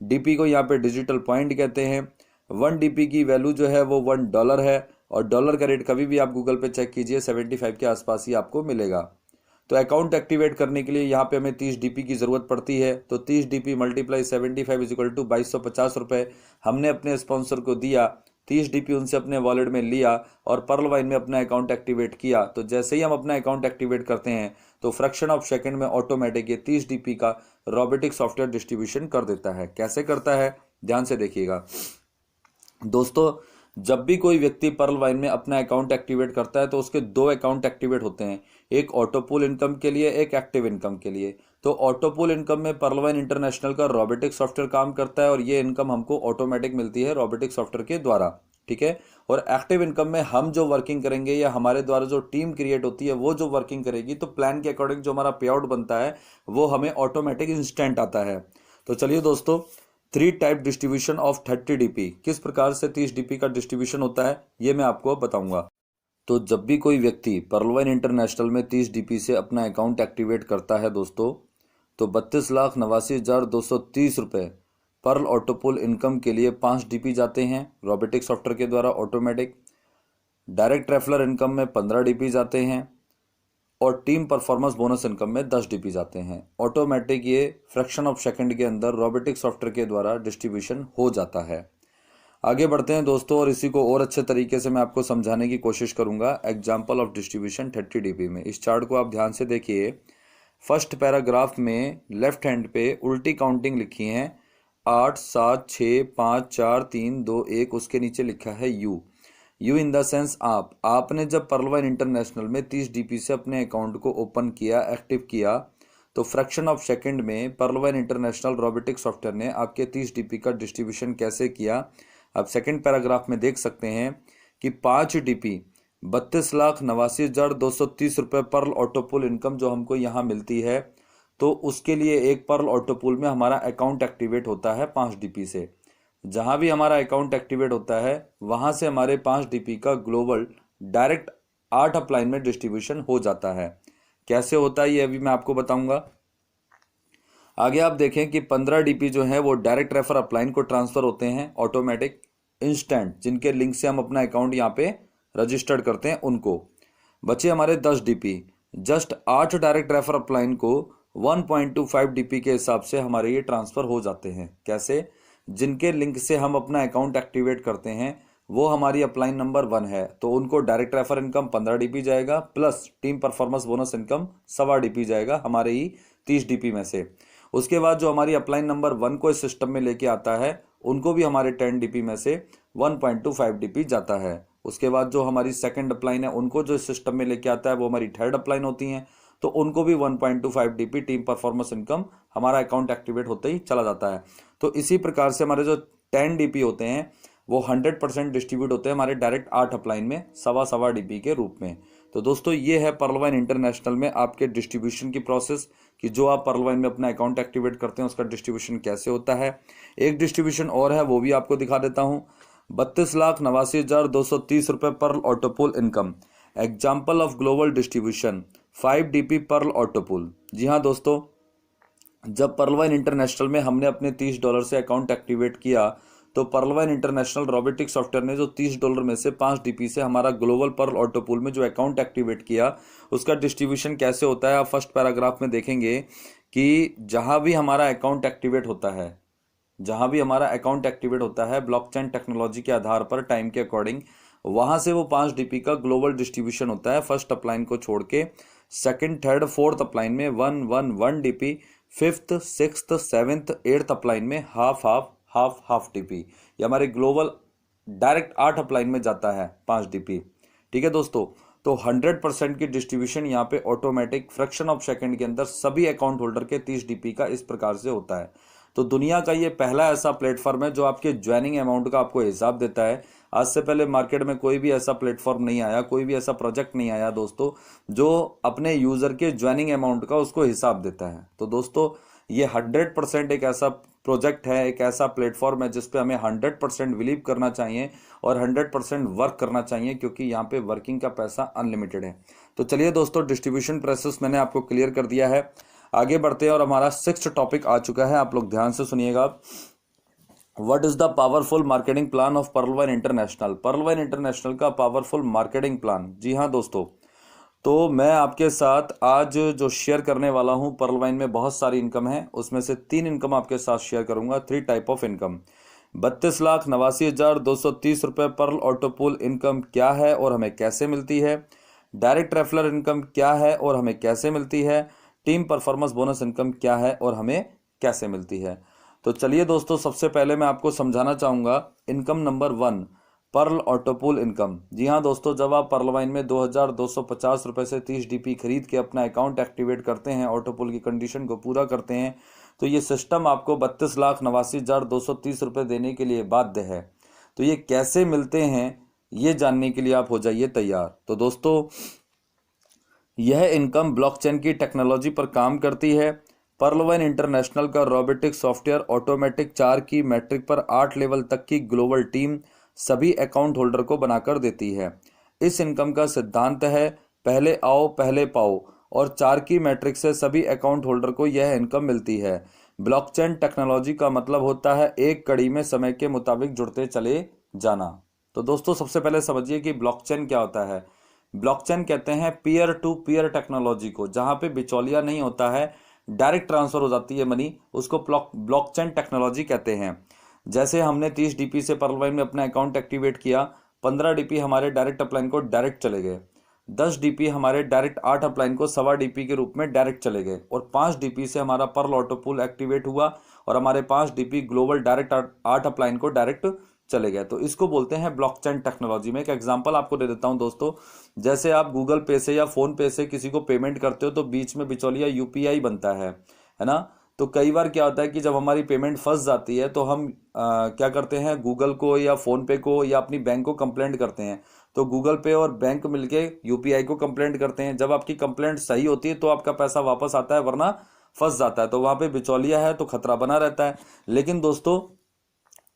DP को यहाँ पे डिजिटल पॉइंट कहते हैं। 1 DP की वैल्यू जो है वो $1 है और डॉलर का रेट कभी भी आप गूगल पे चेक कीजिए 75 के आसपास ही आपको मिलेगा। तो अकाउंट एक्टिवेट करने के लिए यहाँ पे हमें 30 DP की ज़रूरत पड़ती है। तो 30 DP multiply 75 is equal to 2250 रुपये हमने अपने स्पॉन्सर को दिया 30 डीपी उनसे अपने वॉलेट में लिया और पर्ल वाइन में अपना अकाउंट एक्टिवेट किया, तो जैसे ही हम अपना अकाउंट एक्टिवेट करते हैं तो फ्रैक्शन ऑफ सेकंड में ऑटोमेटिक ये 30 डीपी का रोबोटिक सॉफ्टवेयर डिस्ट्रीब्यूशन कर देता है। कैसे करता है, ध्यान से देखिएगा दोस्तों। जब भी कोई व्यक्ति पर्ल वाइन में अपना अकाउंट एक्टिवेट करता है तो उसके दो अकाउंट एक्टिवेट होते हैं, एक ऑटोपूल इनकम के लिए, एक एक्टिव इनकम के लिए। तो ऑटोपूल इनकम में पर्ल वाइन इंटरनेशनल का रोबोटिक सॉफ्टवेयर काम करता है और ये इनकम हमको ऑटोमेटिक मिलती है रोबोटिक सॉफ्टवेयर के द्वारा, ठीक है। और एक्टिव इनकम में हम जो वर्किंग करेंगे या हमारे द्वारा जो टीम क्रिएट होती है वो जो वर्किंग करेगी, तो प्लान के अकॉर्डिंग जो हमारा पे आउट बनता है वो हमें ऑटोमेटिक इंस्टेंट आता है। तो चलिए दोस्तों, 3 टाइप डिस्ट्रीब्यूशन ऑफ 30 डीपी, किस प्रकार से 30 डीपी का डिस्ट्रीब्यूशन होता है ये मैं आपको बताऊंगा। तो जब भी कोई व्यक्ति पर्ल वाइन इंटरनेशनल में 30 डीपी से अपना अकाउंट एक्टिवेट करता है दोस्तों, तो 32,89,230 रुपये पर्ल ऑटोपूल इनकम के लिए 5 डीपी जाते हैं रोबोटिक सॉफ्टवेयर के द्वारा ऑटोमेटिक। डायरेक्ट रेफरल इनकम में 15 डीपी जाते हैं और टीम परफॉर्मेंस बोनस इनकम में 10 डीपी जाते हैं। ऑटोमेटिक ये फ्रैक्शन ऑफ सेकंड के अंदर रोबोटिक सॉफ्टवेयर के द्वारा डिस्ट्रीब्यूशन हो जाता है। आगे बढ़ते हैं दोस्तों और इसी को और अच्छे तरीके से मैं आपको समझाने की कोशिश करूंगा एग्जाम्पल ऑफ डिस्ट्रीब्यूशन 30 डीपी में। इस चार्ट को आप ध्यान से देखिए। फर्स्ट पैराग्राफ में लेफ्ट हैंड पे उल्टी काउंटिंग लिखी है 8 7 6 5 4 3 2 1, उसके नीचे लिखा है यू इन द सेंस आपने जब पर्ल वाइन इंटरनेशनल में 30 डीपी से अपने अकाउंट को ओपन किया, एक्टिव किया, तो फ्रैक्शन ऑफ सेकंड में Pearl Wine International robotic software ने आपके 30 डीपी का डिस्ट्रीब्यूशन कैसे किया, आप सेकंड पैराग्राफ में देख सकते हैं कि 5 डीपी 32,89,230 रुपये पर्ल ऑटोपूल इनकम जो हमको यहाँ मिलती है, तो उसके लिए एक पर्ल ऑटोपूल में हमारा अकाउंट एक्टिवेट होता है 5 डीपी से। जहां भी हमारा अकाउंट एक्टिवेट होता है वहां से हमारे 5 डीपी का ग्लोबल डायरेक्ट 8 अपलाइन में डिस्ट्रीब्यूशन हो जाता है। कैसे होता है ये अभी मैं आपको बताऊंगा। आगे आप देखें कि 15 डीपी जो है वो डायरेक्ट रेफर अपलाइन को ट्रांसफर होते हैं ऑटोमेटिक इंस्टेंट, जिनके लिंक से हम अपना अकाउंट यहाँ पे रजिस्टर्ड करते हैं उनको। बचे हमारे 10 DP, just 8 direct refer upline को 1.25 डीपी के हिसाब से हमारे ये ट्रांसफर हो जाते हैं। कैसे, जिनके लिंक से हम अपना अकाउंट एक्टिवेट करते हैं वो हमारी अपलाइन नंबर 1 है, तो उनको डायरेक्ट रेफर इनकम 15 डीपी जाएगा plus team performance bonus income 1.25 DP जाएगा हमारे ही 30 डीपी में से। उसके बाद जो हमारी अपलाइन नंबर 1 को इस सिस्टम में लेके आता है उनको भी हमारे 10 डीपी में से 1.25 डीपी जाता है। उसके बाद जो हमारी सेकंड अपलाइन है उनको जो इस सिस्टम में लेके आता है वो हमारी थर्ड अपलाइन होती हैं, तो उनको भी 1.25 डीपी टीम परफॉर्मेंस इनकम हमारा अकाउंट एक्टिवेट होते ही चला जाता है। तो इसी प्रकार से हमारे जो 10 डीपी होते हैं वो 100% डिस्ट्रीब्यूट होते हैं हमारे डायरेक्ट 8 अपलाइन में 1.25 डीपी के रूप में। तो दोस्तों ये है पर्ल वाइन इंटरनेशनल में आपके डिस्ट्रीब्यूशन की प्रोसेस, कि जो आप पर्ल वाइन में अपना अकाउंट एक्टिवेट करते हैं उसका डिस्ट्रीब्यूशन कैसे होता है। एक डिस्ट्रीब्यूशन और है वो भी आपको दिखा देता हूँ। 32,89,230 रुपये Pearl autopool income, example of global distribution 5 DP Pearl autopool. जी हाँ दोस्तों, जब पर्ल वाइन इंटरनेशनल में हमने अपने $30 से अकाउंट एक्टिवेट किया तो Pearl Wine International robotic software ने जो $30 में से 5 डीपी से हमारा ग्लोबल पर्ल ऑटोपूल में जो अकाउंट एक्टिवेट किया उसका डिस्ट्रीब्यूशन कैसे होता है। आप फर्स्ट पैराग्राफ में देखेंगे कि जहां भी हमारा अकाउंट एक्टिवेट होता है ब्लॉकचेन टेक्नोलॉजी के आधार पर टाइम के अकॉर्डिंग, वहां से वो 5 डीपी का ग्लोबल डिस्ट्रीब्यूशन होता है फर्स्ट अपलाइन को छोड़ के। सेकंड, थर्ड, फोर्थ अपलाइन में 1 DP, fifth, sixth, seventh, eighth upline में हाफ डीपी। ये हमारे ग्लोबल डायरेक्ट 8 अपलाइन में जाता है 5 डीपी। ठीक है दोस्तों, तो 100% की डिस्ट्रीब्यूशन यहाँ पे ऑटोमेटिक फ्रैक्शन ऑफ सेकंड के अंदर सभी अकाउंट होल्डर के 30 डीपी का इस प्रकार से होता है। तो दुनिया का ये पहला ऐसा प्लेटफॉर्म है जो आपके ज्वाइनिंग अमाउंट का आपको हिसाब देता है। आज से पहले मार्केट में कोई भी ऐसा प्लेटफॉर्म नहीं आया, कोई भी ऐसा प्रोजेक्ट नहीं आया दोस्तों जो अपने यूजर के ज्वाइनिंग अमाउंट का उसको हिसाब देता है। तो दोस्तों ये 100% एक ऐसा प्रोजेक्ट है, एक ऐसा प्लेटफॉर्म है जिसपे हमें 100% बिलीव करना चाहिए और 100% वर्क करना चाहिए, क्योंकि यहाँ पे वर्किंग का पैसा अनलिमिटेड है। तो चलिए दोस्तों, डिस्ट्रीब्यूशन प्रोसेस मैंने आपको क्लियर कर दिया है। आगे बढ़ते हैं और हमारा 6th टॉपिक आ चुका है, आप लोग ध्यान से सुनिएगा। What is the powerful marketing plan of Pearl Wine International. Pearl Wine International का पावरफुल मार्केटिंग प्लान। जी हाँ दोस्तों, तो मैं आपके साथ आज जो शेयर करने वाला हूं, पर्ल वाइन में बहुत सारी इनकम है, उसमें से 3 इनकम आपके साथ शेयर करूंगा, 3 type of income. 32,89,230 Pearl autopool income क्या है और हमें कैसे मिलती है। डायरेक्ट रेफरल इनकम क्या है और हमें कैसे मिलती है। टीम परफॉर्मेंस बोनस इनकम क्या है और हमें कैसे मिलती है। तो चलिए दोस्तों, सबसे पहले मैं आपको समझाना चाहूँगा income number 1, Pearl autopool income. जी हाँ दोस्तों, जब आप पर्ल वाइन में 2,250 रुपये से 30 डीपी खरीद के अपना अकाउंट एक्टिवेट करते हैं, ऑटोपूल की कंडीशन को पूरा करते हैं, तो ये सिस्टम आपको 32,89,230 रुपये देने के लिए बाध्य है। तो ये कैसे मिलते हैं, ये जानने के लिए आप हो जाइए तैयार। तो दोस्तों, यह इनकम ब्लॉकचेन की टेक्नोलॉजी पर काम करती है। पर्ल वाइन इंटरनेशनल का रोबोटिक सॉफ्टवेयर ऑटोमेटिक 4 की मैट्रिक पर 8 लेवल तक की ग्लोबल टीम सभी अकाउंट होल्डर को बनाकर देती है। इस इनकम का सिद्धांत है पहले आओ पहले पाओ, और 4 की मैट्रिक से सभी अकाउंट होल्डर को यह इनकम मिलती है। ब्लॉकचेन टेक्नोलॉजी का मतलब होता है एक कड़ी में समय के मुताबिक जुड़ते चले जाना। तो दोस्तों, सबसे पहले समझिए कि ब्लॉकचेन क्या होता है। ब्लॉकचेन कहते हैं पीयर टू पीयर टेक्नोलॉजी को, जहां पे बिचौलिया नहीं होता है, डायरेक्ट ट्रांसफर हो जाती है मनी, उसको ब्लॉकचेन टेक्नोलॉजी कहते हैं। जैसे हमने 30 डीपी से पर्ल वाइन में अपना अकाउंट एक्टिवेट किया, 15 डीपी हमारे डायरेक्ट अपलाइन को डायरेक्ट चले गए, 10 डीपी हमारे डायरेक्ट 8 अपलाइन को सवा डीपी के रूप में डायरेक्ट चले गए, और 5 डीपी से हमारा पर्ल ऑटोपूल एक्टिवेट हुआ और हमारे 5 डीपी ग्लोबल डायरेक्ट 8 अपलाइन को डायरेक्ट चले गए। तो इसको बोलते हैं ब्लॉकचेन टेक्नोलॉजी। में एक एग्जांपल आपको दे देता हूं दोस्तों। जैसे आप गूगल पे से या फोन पे से किसी को पेमेंट करते हो तो बीच में बिचौलिया यूपीआई बनता है ना। तो कई बार क्या होता है कि जब हमारी पेमेंट फंस जाती है तो हम क्या करते हैं, गूगल को या फोन पे को या अपनी बैंक को कंप्लेंट करते हैं। तो गूगल पे और बैंक मिलके यूपीआई को कंप्लेंट करते हैं। जब आपकी कंप्लेंट सही होती है तो आपका पैसा वापस आता है, वरना फंस जाता है। तो वहां पे बिचौलिया है तो खतरा बना रहता है। लेकिन दोस्तों,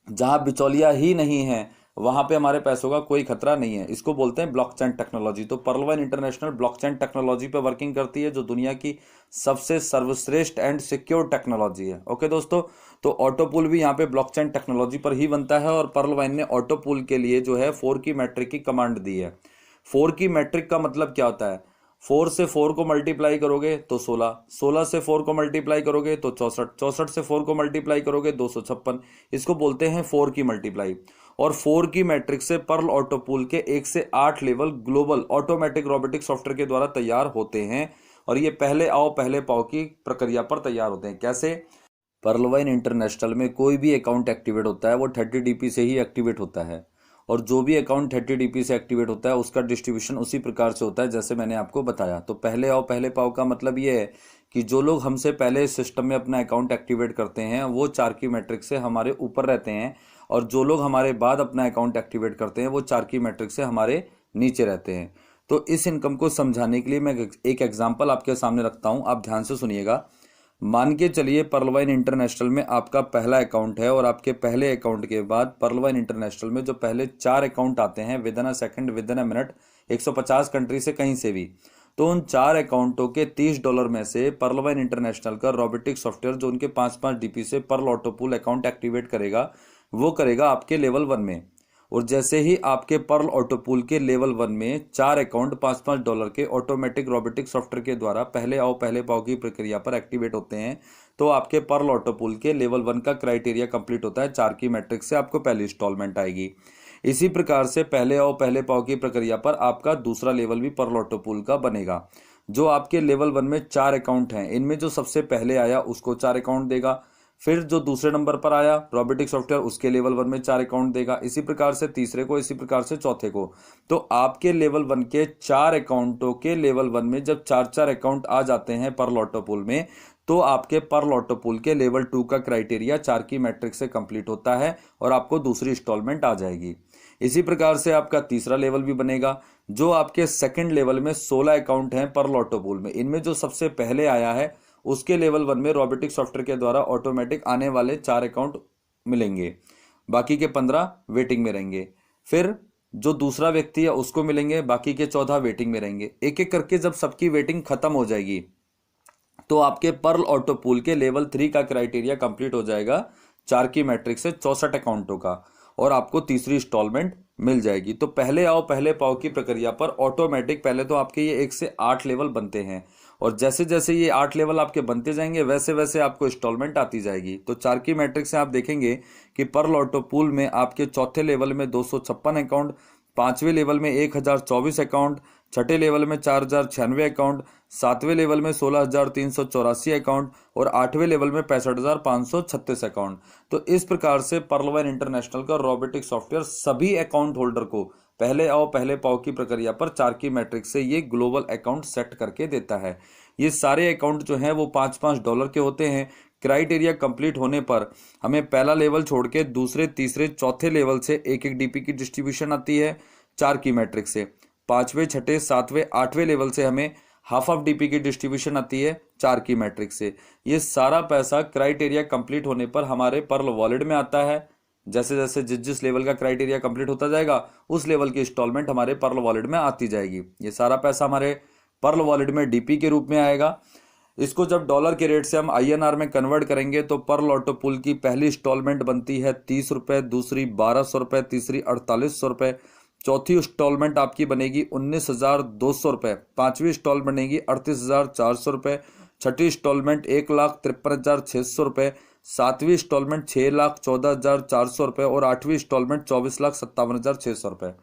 जहां बिचौलिया ही नहीं है वहां पे हमारे पैसों का कोई खतरा नहीं है। इसको बोलते हैं ब्लॉकचेन टेक्नोलॉजी। तो Pearl Wine International blockchain technology पे वर्किंग करती है, जो दुनिया की सबसे सर्वश्रेष्ठ एंड सिक्योर टेक्नोलॉजी है। ओके दोस्तों, तो ऑटोपूल भी यहाँ पे ब्लॉकचेन टेक्नोलॉजी पर ही बनता है, और पर्ल वाइन ने ऑटोपूल के लिए जो है 4 की मैट्रिक की कमांड दी है। 4 की मैट्रिक का मतलब क्या होता है, 4 से 4 को मल्टीप्लाई करोगे तो 16, 16 से 4 को मल्टीप्लाई करोगे तो 64, 64 से 4 को मल्टीप्लाई करोगे 256। इसको बोलते हैं 4 की मल्टीप्लाई। और 4 की मैट्रिक से पर्ल ऑटोपूल के 1 से 8 level global automatic robotic software के द्वारा तैयार होते हैं, और ये पहले आओ पहले पाओ की प्रक्रिया पर तैयार होते हैं। कैसे? पर्ल वाइन इंटरनेशनल में कोई भी अकाउंट एक्टिवेट होता है वो 30 डीपी से ही एक्टिवेट होता है, और जो भी अकाउंट 30 डीपी से एक्टिवेट होता है उसका डिस्ट्रीब्यूशन उसी प्रकार से होता है जैसे मैंने आपको बताया। तो पहले आओ पहले पाओ का मतलब ये है कि जो लोग हमसे पहले इस सिस्टम में अपना अकाउंट एक्टिवेट करते हैं वो 4 की मैट्रिक से हमारे ऊपर रहते हैं, और जो लोग हमारे बाद अपना अकाउंट एक्टिवेट करते हैं वो 4 की मैट्रिक से हमारे नीचे रहते हैं। तो इस इनकम को समझाने के लिए मैं एक एग्जाम्पल आपके सामने रखता हूँ, आप ध्यान से सुनिएगा। मान के चलिए पर्ल वाइन इंटरनेशनल में आपका पहला अकाउंट है, और आपके पहले अकाउंट के बाद पर्ल वाइन इंटरनेशनल में जो पहले 4 अकाउंट आते हैं with in a second, with in a minute, 150 country से कहीं से भी, तो उन 4 अकाउंटों के $30 में से पर्ल वाइन इंटरनेशनल का रोबोटिक सॉफ्टवेयर जो उनके 5-5 डीपी से पर्ल ऑटोपूल अकाउंट एक्टिवेट करेगा, वो करेगा आपके लेवल 1 में। और जैसे ही आपके पर्ल ऑटोपूल के लेवल 1 में 4 अकाउंट $5-5 के ऑटोमेटिक रोबोटिक सॉफ्टवेयर के द्वारा पहले आओ पहले पाओ की प्रक्रिया पर एक्टिवेट होते हैं, तो आपके पर्ल ऑटोपूल के लेवल 1 का क्राइटेरिया कंप्लीट होता है। 4 की मैट्रिक से आपको पहली इंस्टॉलमेंट आएगी। इसी प्रकार से पहले आओ पहले पाओ की प्रक्रिया पर आपका दूसरा लेवल भी पर्ल ऑटोपूल का बनेगा। जो आपके लेवल 1 में 4 अकाउंट हैं, इनमें जो सबसे पहले आया उसको 4 अकाउंट देगा। फिर जो दूसरे नंबर पर आया रोबोटिक सॉफ्टवेयर, उसके लेवल 1 में 4 अकाउंट देगा। इसी प्रकार से तीसरे को, इसी प्रकार से चौथे को। तो आपके लेवल 1 के 4 अकाउंटों के लेवल 1 में जब 4-4 अकाउंट आ जाते हैं पर्ल ऑटोपूल में, तो आपके पर्ल ऑटोपूल के लेवल 2 का क्राइटेरिया 4 की मैट्रिक से कंप्लीट होता है, और आपको दूसरी इंस्टॉलमेंट आ जाएगी। इसी प्रकार से आपका तीसरा लेवल भी बनेगा। जो आपके सेकंड लेवल में 16 अकाउंट हैं पर्ल ऑटोपूल में, इनमें जो सबसे पहले आया है उसके लेवल 1 में रोबोटिक सॉफ्टवेयर के द्वारा ऑटोमेटिक आने वाले 4 अकाउंट मिलेंगे, बाकी के 15 वेटिंग में रहेंगे। फिर जो दूसरा व्यक्ति है उसको मिलेंगे, बाकी के 14 वेटिंग में रहेंगे। एक एक करके जब सबकी वेटिंग खत्म हो जाएगी तो आपके पर्ल ऑटोपूल के लेवल 3 का क्राइटेरिया कंप्लीट हो जाएगा 4 की मैट्रिक से 64 अकाउंटों का, और आपको तीसरी इंस्टॉलमेंट मिल जाएगी। तो पहले आओ पहले पाओ की प्रक्रिया पर ऑटोमेटिक पहले तो आपके ये 1 से 8 लेवल बनते हैं, और जैसे जैसे ये 8 लेवल आपके बनते जाएंगे वैसे वैसे आपको इंस्टॉलमेंट आती जाएगी। तो चार्की मैट्रिक्स से आप देखेंगे कि पर्ल ऑटो पूल में आपके चौथे लेवल में 256 अकाउंट, पांचवें लेवल में 1024 अकाउंट, छठे लेवल में 4096 अकाउंट, सातवें लेवल में 16384 अकाउंट और आठवें लेवल में 65536 अकाउंट। तो इस प्रकार से पर्लवाइन इंटरनेशनल का रोबोटिक सॉफ्टवेयर सभी अकाउंट होल्डर को पहले आओ पहले पाओ की प्रक्रिया पर चार्की मैट्रिक्स से ये ग्लोबल अकाउंट सेट करके देता है। ये सारे अकाउंट जो हैं वो $5-5 के होते हैं। क्राइटेरिया कंप्लीट होने पर हमें पहला लेवल छोड़ के दूसरे तीसरे चौथे लेवल से एक एक डीपी की डिस्ट्रीब्यूशन आती है चार्की मैट्रिक्स से। पांचवें छठे सातवें आठवें लेवल से हमें हाफ ऑफ डीपी की डिस्ट्रीब्यूशन आती है चार्की मैट्रिक्स से। ये सारा पैसा क्राइटेरिया कंप्लीट होने पर हमारे पर्ल वॉलेट में आता है। जैसे जैसे जिस लेवल का क्राइटेरिया कंप्लीट होता जाएगा उस लेवल की इंस्टॉलमेंट हमारे पर्ल वॉलेट में आती जाएगी। ये सारा पैसा हमारे पर्ल वॉलेट में डीपी के रूप में आएगा। इसको जब डॉलर के रेट से हम INR में कन्वर्ट करेंगे तो पर्ल ऑटो पुल की पहली इंस्टॉलमेंट बनती है 30 रुपये, दूसरी 1200 रुपये, तीसरी 4800 रुपये, चौथी इंस्टॉलमेंट आपकी बनेगी 19,200 रुपये, पांचवी इंस्टॉल बनेगी 38,400 रुपये, छठी इंस्टॉलमेंट 1,53,600 रुपये, सातवीं इंस्टॉलमेंट 6,14,400 रुपये और आठवीं इंस्टॉलमेंट 24,57,600 रुपये।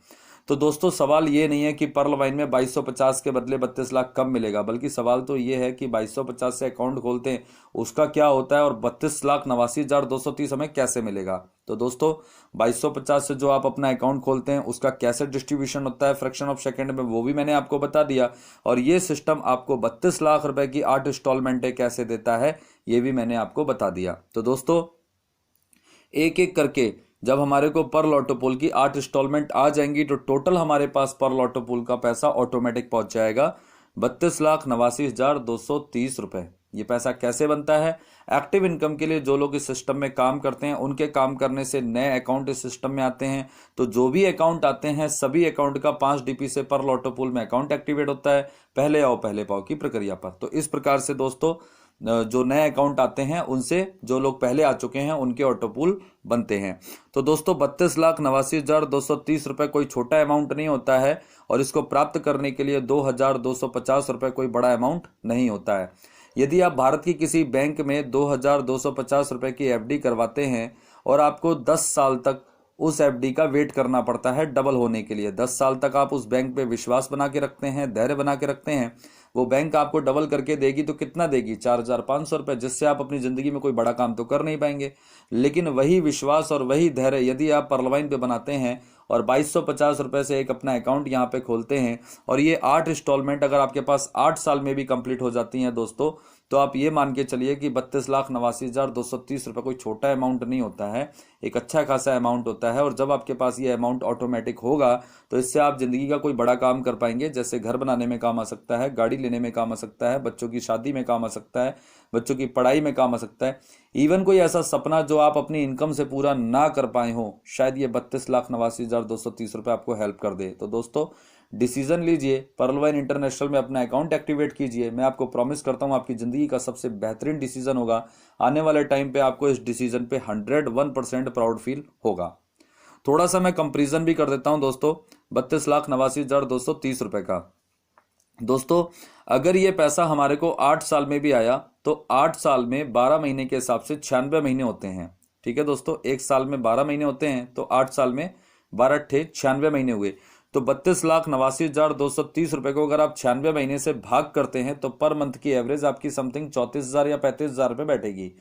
तो दोस्तों सवाल ये नहीं है कि पर्ल वाइन में 2250 के बदले 32 लाख कब मिलेगा, बल्कि सवाल तो ये है कि 2250 से अकाउंट खोलते हैं उसका क्या होता है और 32,89,230 हमें कैसे मिलेगा। तो दोस्तों 2250 से जो आप अपना अकाउंट खोलते हैं उसका कैसे डिस्ट्रीब्यूशन होता है फ्रैक्शन ऑफ सेकंड में, वो भी मैंने आपको बता दिया। और ये सिस्टम आपको 32 लाख रुपए की 8 इंस्टॉलमेंटें कैसे देता है ये भी मैंने आपको बता दिया। तो दोस्तों एक एक करके जब हमारे को पर्ल ऑटो पुल की 8 इंस्टॉलमेंट आ जाएंगी तो टोटल हमारे पास पर्ल ऑटो पुल का पैसा ऑटोमेटिक पहुंच जाएगा 32,89,230 रुपए। ये पैसा कैसे बनता है? एक्टिव इनकम के लिए जो लोग इस सिस्टम में काम करते हैं उनके काम करने से नए अकाउंट इस सिस्टम में आते हैं। तो जो भी अकाउंट आते हैं सभी अकाउंट का 5 DP से पर्ल ऑटो पुल में अकाउंट एक्टिवेट होता है पहले आओ पहले पाओ की प्रक्रिया पर। तो इस प्रकार से दोस्तों जो नए अकाउंट आते हैं उनसे जो लोग पहले आ चुके हैं उनके ऑटो पूल बनते हैं। तो दोस्तों 32,89,230 रुपए कोई छोटा अमाउंट नहीं होता है और इसको प्राप्त करने के लिए 2,250 रुपए कोई बड़ा अमाउंट नहीं होता है। यदि आप भारत की किसी बैंक में 2,250 रुपए की FD करवाते हैं और आपको 10 साल तक उस FD का वेट करना पड़ता है डबल होने के लिए, 10 साल तक आप उस बैंक पे विश्वास बना के रखते हैं, धैर्य बना के रखते हैं, वो बैंक आपको डबल करके देगी तो कितना देगी? 4,500 रुपये, जिससे आप अपनी जिंदगी में कोई बड़ा काम तो कर नहीं पाएंगे। लेकिन वही विश्वास और वही धैर्य यदि आप पर्लवाइन पे बनाते हैं और 2250 रुपये से एक अपना अकाउंट यहाँ पे खोलते हैं और ये 8 इंस्टॉलमेंट अगर आपके पास 8 साल में भी कंप्लीट हो जाती हैं दोस्तों, तो आप ये मान के चलिए कि 32,89,230 रुपये कोई छोटा अमाउंट नहीं होता है, एक अच्छा खासा अमाउंट होता है। और जब आपके पास ये अमाउंट ऑटोमेटिक होगा तो इससे आप जिंदगी का कोई बड़ा काम कर पाएंगे, जैसे घर बनाने में काम आ सकता है, गाड़ी लेने में काम आ सकता है, बच्चों की शादी में काम आ सकता है, बच्चों की पढ़ाई में काम आ सकता है। इवन कोई ऐसा सपना जो आप अपनी इनकम से पूरा ना कर पाए हो, शायद ये 32,89,230 रुपये आपको हेल्प कर दे। तो दोस्तों डिसीजन लीजिए, पर्लवाइन इंटरनेशनल में अपना अकाउंट एक्टिवेट कीजिए। मैं आपको प्रॉमिस करता हूं आपकी जिंदगी का सबसे बेहतरीन डिसीजन होगा। आने वाले टाइम पे आपको इस डिसीजन पे 101% प्राउड फील होगा। थोड़ा सा मैं कंपेरिजन भी कर देता हूं दोस्तों 32,89,230 रुपए का। दोस्तों अगर ये पैसा हमारे को 8 साल में भी आया तो 8 साल में 12 महीने के हिसाब से 96 महीने होते हैं। ठीक है दोस्तों, एक साल में 12 महीने होते हैं तो 8 साल में 12 अट्ठे 96 महीने हुए। तो 32,89,230 रुपए को अगर आप 96 महीने से भाग करते हैं तो पर मंथ की एवरेज आपकी समथिंग 34,000 या 35,000 रुपए बैठेगी।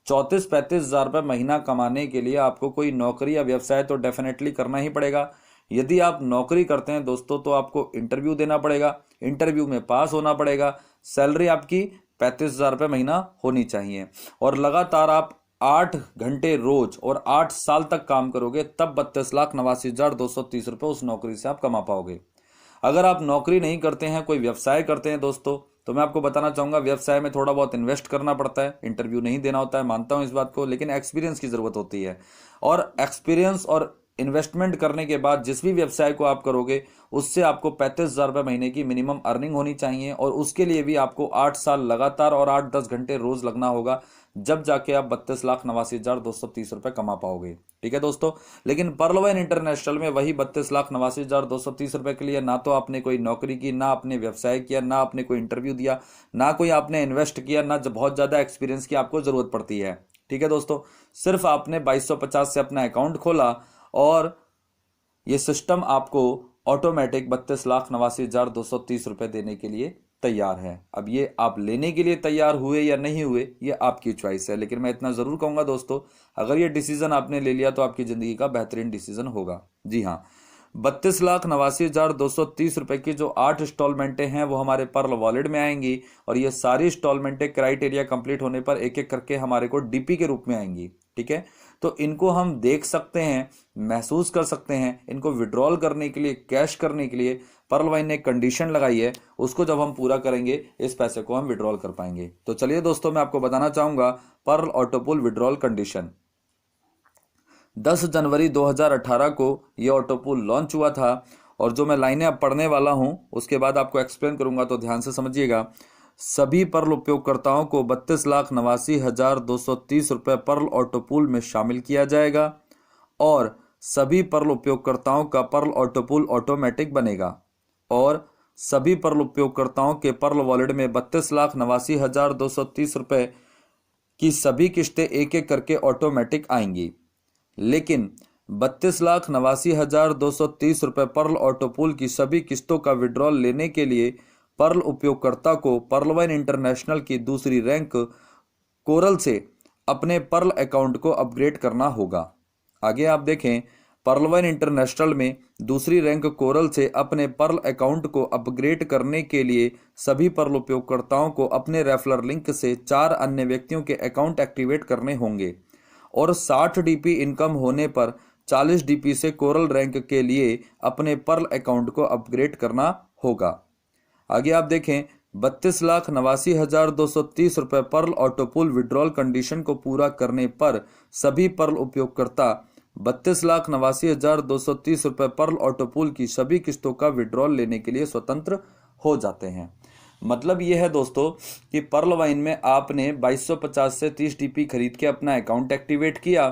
34-35,000 रुपए महीना कमाने के लिए आपको कोई नौकरी या व्यवसाय तो डेफिनेटली करना ही पड़ेगा। यदि आप नौकरी करते हैं दोस्तों तो आपको इंटरव्यू देना पड़ेगा, इंटरव्यू में पास होना पड़ेगा, सैलरी आपकी 35,000 रुपये महीना होनी चाहिए और लगातार आप 8 घंटे रोज और 8 साल तक काम करोगे तब 32,89,230 रुपये उस नौकरी से आप कमा पाओगे। अगर आप नौकरी नहीं करते हैं, कोई व्यवसाय करते हैं दोस्तों, तो मैं आपको बताना चाहूंगा व्यवसाय में थोड़ा बहुत इन्वेस्ट करना पड़ता है, इंटरव्यू नहीं देना होता है, मानता हूं इस बात को, लेकिन एक्सपीरियंस की जरूरत होती है। और एक्सपीरियंस और इन्वेस्टमेंट करने के बाद जिस भी व्यवसाय को आप करोगे उससे आपको 35,000 रुपये महीने की मिनिमम अर्निंग होनी चाहिए, और उसके लिए भी आपको 8 साल लगातार और 8-10 घंटे रोज लगना होगा, जब जाके आप 32,89,230 रुपये कमा पाओगे। ठीक है दोस्तों, लेकिन पर्लवाइन इंटरनेशनल में वही 32,89,230 रुपये के लिए ना तो आपने कोई नौकरी की, ना आपने व्यवसाय किया, ना आपने कोई इंटरव्यू दिया, ना कोई आपने इन्वेस्ट किया, ना बहुत ज्यादा एक्सपीरियंस की आपको जरूरत पड़ती है। ठीक है दोस्तों, सिर्फ आपने 2250 से अपना अकाउंट खोला और ये सिस्टम आपको ऑटोमेटिक 32,89,230 रुपये देने के लिए तैयार है। अब ये आप लेने के लिए तैयार हुए या नहीं हुए ये आपकी चॉइस है, लेकिन मैं इतना जरूर कहूंगा दोस्तों, अगर ये डिसीजन आपने ले लिया तो आपकी जिंदगी का बेहतरीन डिसीजन होगा। जी हाँ, 32,89,230 रुपये की जो 8 इंस्टॉलमेंटें हैं वो हमारे पर्ल वॉलेट में आएंगी, और ये सारी इंस्टॉलमेंटें क्राइटेरिया कंप्लीट होने पर एक एक करके हमारे को डीपी के रूप में आएंगी। ठीक है, तो इनको हम देख सकते हैं, महसूस कर सकते हैं। इनको विड्रॉल करने के लिए, कैश करने के लिए पर्लवाइन ने एक कंडीशन लगाई है, उसको जब हम पूरा करेंगे इस पैसे को हम विड्रॉल कर पाएंगे। तो चलिए दोस्तों, मैं आपको बताना चाहूंगा पर्ल ऑटोपूल विड्रॉल कंडीशन। 10 जनवरी 2018 को यह ऑटोपूल लॉन्च हुआ था, और जो मैं लाइनें अब पढ़ने वाला हूं उसके बाद आपको एक्सप्लेन करूंगा, तो ध्यान से समझिएगा। सभी पर्ल उपयोगकर्ताओं को 32,89,230 रुपये पर्ल ऑटोपूल में शामिल किया जाएगा, और सभी पर्ल उपयोगकर्ताओं का पर्ल ऑटोपूल ऑटोमेटिक बनेगा, और सभी पर्ल उपयोगकर्ताओं के पर्ल वॉलेट में 32,89,230 रुपये की सभी किस्तें एक एक करके ऑटोमेटिक आएंगी। लेकिन 32,89,230 रुपये पर्ल ऑटोपूल की सभी किस्तों का विड्रॉल लेने के लिए पर्ल उपयोगकर्ता को पर्लवाइन इंटरनेशनल की दूसरी रैंक कोरल से अपने पर्ल अकाउंट को अपग्रेड करना होगा। आगे आप देखें, पर्लवाइन इंटरनेशनल में दूसरी रैंक कोरल से अपने पर्ल अकाउंट को अपग्रेड करने के लिए सभी पर्ल उपयोगकर्ताओं को अपने रेफरल लिंक से 4 अन्य व्यक्तियों के अकाउंट एक्टिवेट करने होंगे, और 60 डीपी इनकम होने पर 40 डीपी से कोरल रैंक के लिए अपने पर्ल अकाउंट को अपग्रेड करना होगा। आगे आप देखें, 32,89,230 रुपये पर्ल ऑटोपूल विड्रॉल कंडीशन को पूरा करने पर सभी पर्ल उपयोगकर्ता 32,89,230 रुपये पर्ल ऑटोपूल की सभी किस्तों का विड्रॉल लेने के लिए स्वतंत्र हो जाते हैं। मतलब यह है दोस्तों कि पर्लवाइन में आपने 2250 से 30 डीपी खरीद के अपना अकाउंट एक्टिवेट किया।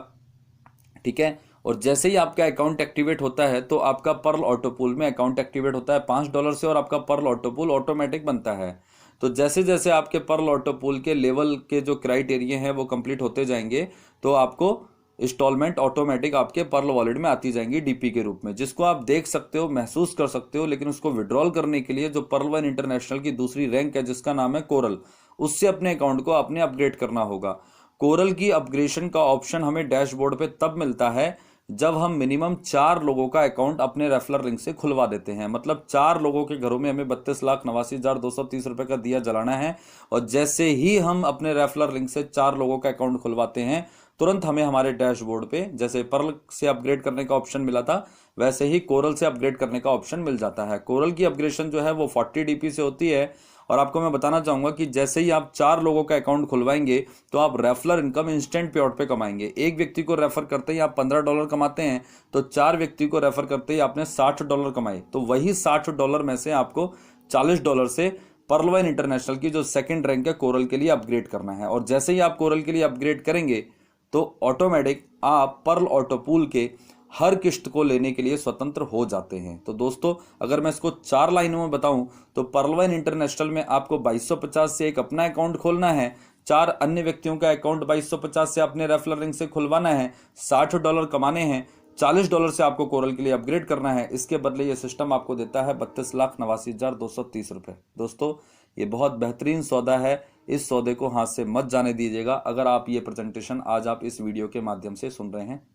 ठीक है, और जैसे ही आपका अकाउंट एक्टिवेट होता है तो आपका पर्ल ऑटोपूल में अकाउंट एक्टिवेट होता है $5 से, और आपका पर्ल ऑटोपूल ऑटोमेटिक बनता है। तो जैसे जैसे आपके पर्ल ऑटोपूल के लेवल के जो क्राइटेरिया हैं वो कंप्लीट होते जाएंगे, तो आपको इंस्टॉलमेंट ऑटोमेटिक आपके पर्ल वॉलेट में आती जाएंगी डीपी के रूप में, जिसको आप देख सकते हो, महसूस कर सकते हो। लेकिन उसको विड्रॉल करने के लिए जो पर्लवाइन इंटरनेशनल की दूसरी रैंक है जिसका नाम है कोरल, उससे अपने अकाउंट को आपने अपग्रेड करना होगा। कोरल की अपग्रेडेशन का ऑप्शन हमें डैशबोर्ड पे तब मिलता है जब हम मिनिमम 4 लोगों का अकाउंट अपने रेफरल लिंक से खुलवा देते हैं। मतलब 4 लोगों के घरों में हमें 32,89,230 रुपये का दिया जलाना है, और जैसे ही हम अपने रेफरल लिंक से 4 लोगों का अकाउंट खुलवाते हैं तुरंत हमें हमारे डैशबोर्ड पे जैसे पर्ल से अपग्रेड करने का ऑप्शन मिला था वैसे ही कोरल से अपग्रेड करने का ऑप्शन मिल जाता है। कोरल की अपग्रेडेशन जो है वो 40 डीपी से होती है, और आपको मैं बताना चाहूंगा कि जैसे ही आप 4 लोगों का अकाउंट खुलवाएंगे तो आप रेफरल इनकम इंस्टेंट पे आउट पे कमाएंगे। एक व्यक्ति को रेफर करते ही आप $15 कमाते हैं, तो 4 व्यक्ति को रेफर करते ही आपने $60 कमाए। तो वही $60 में से आपको $40 से पर्लवाइन इंटरनेशनल की जो सेकंड रैंक है कोरल के लिए अपग्रेड करना है। और जैसे ही आप कोरल के लिए अपग्रेड करेंगे तो ऑटोमेटिक आप पर्ल ऑटोपूल के हर किस्त को लेने के लिए स्वतंत्र हो जाते हैं। तो दोस्तों, अगर मैं इसको 4 लाइनों में बताऊं तो पर्लवाइन इंटरनेशनल में आपको 2250 से एक अपना अकाउंट खोलना है, 4 अन्य व्यक्तियों का अकाउंट 2250 से अपने रेफरल लिंक से खुलवाना है, $60 कमाने हैं, $40 से आपको कोरल के लिए अपग्रेड करना है। इसके बदले ये सिस्टम आपको देता है 32,89,230 रुपये। दोस्तों, ये बहुत बेहतरीन सौदा है, इस सौदे को हाथ से मत जाने दीजिएगा। अगर आप ये प्रेजेंटेशन आज आप इस वीडियो के माध्यम से सुन रहे हैं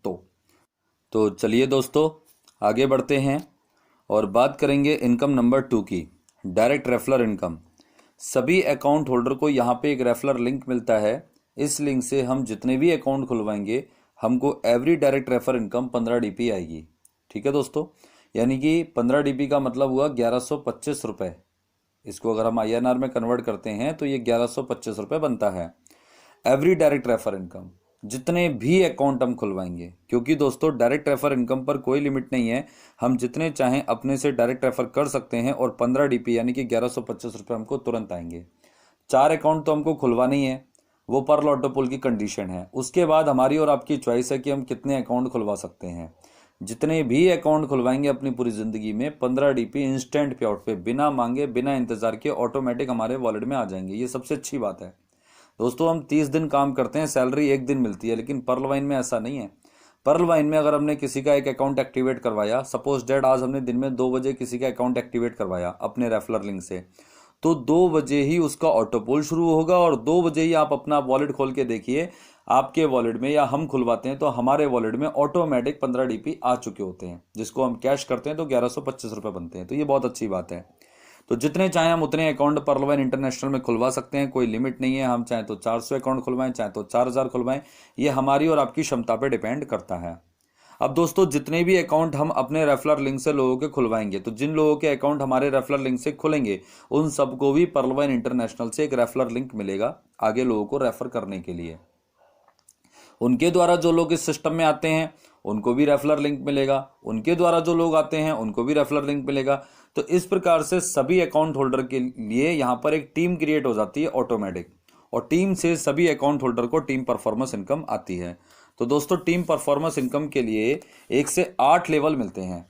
तो चलिए दोस्तों आगे बढ़ते हैं और बात करेंगे इनकम नंबर 2 की, डायरेक्ट रेफरल इनकम। सभी अकाउंट होल्डर को यहाँ पे एक रेफरल लिंक मिलता है। इस लिंक से हम जितने भी अकाउंट खुलवाएंगे हमको every direct referral income 15 DP आएगी। ठीक है दोस्तों, यानी कि 15 डीपी का मतलब हुआ 1125 रुपये। इसको अगर हम INR में कन्वर्ट करते हैं तो ये 1125 रुपये बनता है एवरी डायरेक्ट रेफर इनकम। जितने भी अकाउंट हम खुलवाएंगे, क्योंकि दोस्तों डायरेक्ट रेफर इनकम पर कोई लिमिट नहीं है, हम जितने चाहें अपने से डायरेक्ट रेफर कर सकते हैं और 15 डीपी यानी कि 1125 रुपये हमको तुरंत आएंगे। 4 अकाउंट तो हमको खुलवाना ही है, वो पर्ल ऑटो पुल की कंडीशन है। उसके बाद हमारी और आपकी चॉइस है कि हम कितने अकाउंट खुलवा सकते हैं। जितने भी अकाउंट खुलवाएंगे अपनी पूरी ज़िंदगी में 15 डीपी इंस्टेंट पे आउट पे, बिना मांगे बिना इंतज़ार के ऑटोमेटिक हमारे वॉलेट में आ जाएंगे। ये सबसे अच्छी बात है दोस्तों। हम 30 दिन काम करते हैं, सैलरी एक दिन मिलती है, लेकिन पर्ल वाइन में ऐसा नहीं है। पर्ल वाइन में अगर हमने किसी का एक अकाउंट एक्टिवेट करवाया, सपोज डेट आज हमने दिन में 2 बजे किसी का अकाउंट एक्टिवेट करवाया अपने रेफरल लिंक से, तो 2 बजे ही उसका ऑटोपोल शुरू होगा और 2 बजे ही आप अपना वॉलेट खोल के देखिए आपके वॉलेट में, या हम खुलवाते हैं तो हमारे वॉलेट में ऑटोमेटिक 15 डीपी आ चुके होते हैं, जिसको हम कैश करते हैं तो 1125 रुपये बनते हैं। तो ये बहुत अच्छी बात है। तो जितने चाहें हम उतने अकाउंट पर्ल वाइन इंटरनेशनल में खुलवा सकते हैं, कोई लिमिट नहीं है। हम चाहें तो 400 अकाउंट खुलवाएं, चाहे तो 4000 खुलवाएं, ये हमारी और आपकी क्षमता पे डिपेंड करता है। अब दोस्तों जितने भी अकाउंट हम अपने रेफरल लिंक से लोगों के खुलवाएंगे, तो जिन लोगों के अकाउंट हमारे रेफरल लिंक से खुलेंगे उन सबको भी पर्ल वाइन इंटरनेशनल से एक रेफरल लिंक मिलेगा आगे लोगों को रेफर करने के लिए। उनके द्वारा जो लोग इस सिस्टम में आते हैं उनको भी रेफरल लिंक मिलेगा, उनके द्वारा जो लोग आते हैं उनको भी रेफरल लिंक मिलेगा। तो इस प्रकार से सभी अकाउंट होल्डर के लिए यहाँ पर एक टीम क्रिएट हो जाती है ऑटोमेटिक, और टीम से सभी अकाउंट होल्डर को टीम परफॉर्मेंस इनकम आती है। तो दोस्तों टीम परफॉर्मेंस इनकम के लिए 1 से 8 लेवल मिलते हैं।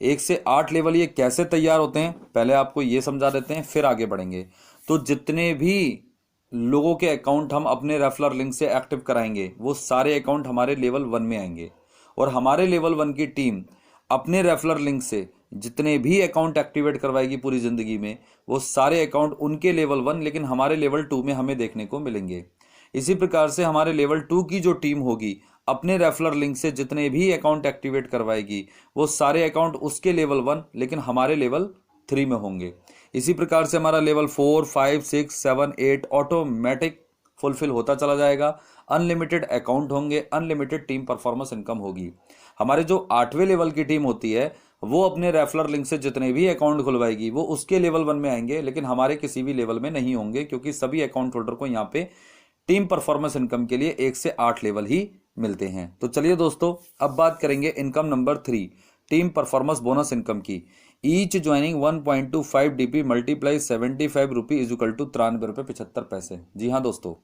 1 से 8 लेवल ये कैसे तैयार होते हैं पहले आपको ये समझा देते हैं, फिर आगे बढ़ेंगे। तो जितने भी लोगों के अकाउंट हम अपने रेफरल लिंक से एक्टिव कराएंगे वो सारे अकाउंट हमारे लेवल 1 में आएंगे, और हमारे लेवल 1 की टीम अपने रेफरल लिंक से जितने भी अकाउंट एक्टिवेट करवाएगी पूरी जिंदगी में, वो सारे अकाउंट उनके लेवल 1 लेकिन हमारे लेवल 2 में हमें देखने को मिलेंगे। इसी प्रकार से हमारे लेवल 2 की जो टीम होगी अपने रेफरल लिंक से जितने भी अकाउंट एक्टिवेट करवाएगी वो सारे अकाउंट उसके लेवल 1 लेकिन हमारे लेवल 3 में होंगे। इसी प्रकार से हमारा लेवल 4, 5, 6, 7, 8 ऑटोमेटिक फुलफिल होता चला जाएगा। अनलिमिटेड अकाउंट होंगे, अनलिमिटेड टीम परफॉर्मेंस इनकम होगी। हमारे जो 8वें लेवल की टीम होती है वो अपने रेफरल लिंक से जितने भी अकाउंट खुलवाएगी वो उसके लेवल 1 में आएंगे लेकिन हमारे किसी भी लेवल में नहीं होंगे, क्योंकि सभी अकाउंट होल्डर को यहाँ पे टीम परफॉर्मेंस इनकम के लिए 1 से 8 लेवल ही मिलते हैं। तो चलिए दोस्तों अब बात करेंगे income number 3, team performance bonus income की। Each joining 1.25 DP multiply 75 rupee is equal to 93 रुपये 75 पैसे। जी हाँ दोस्तों,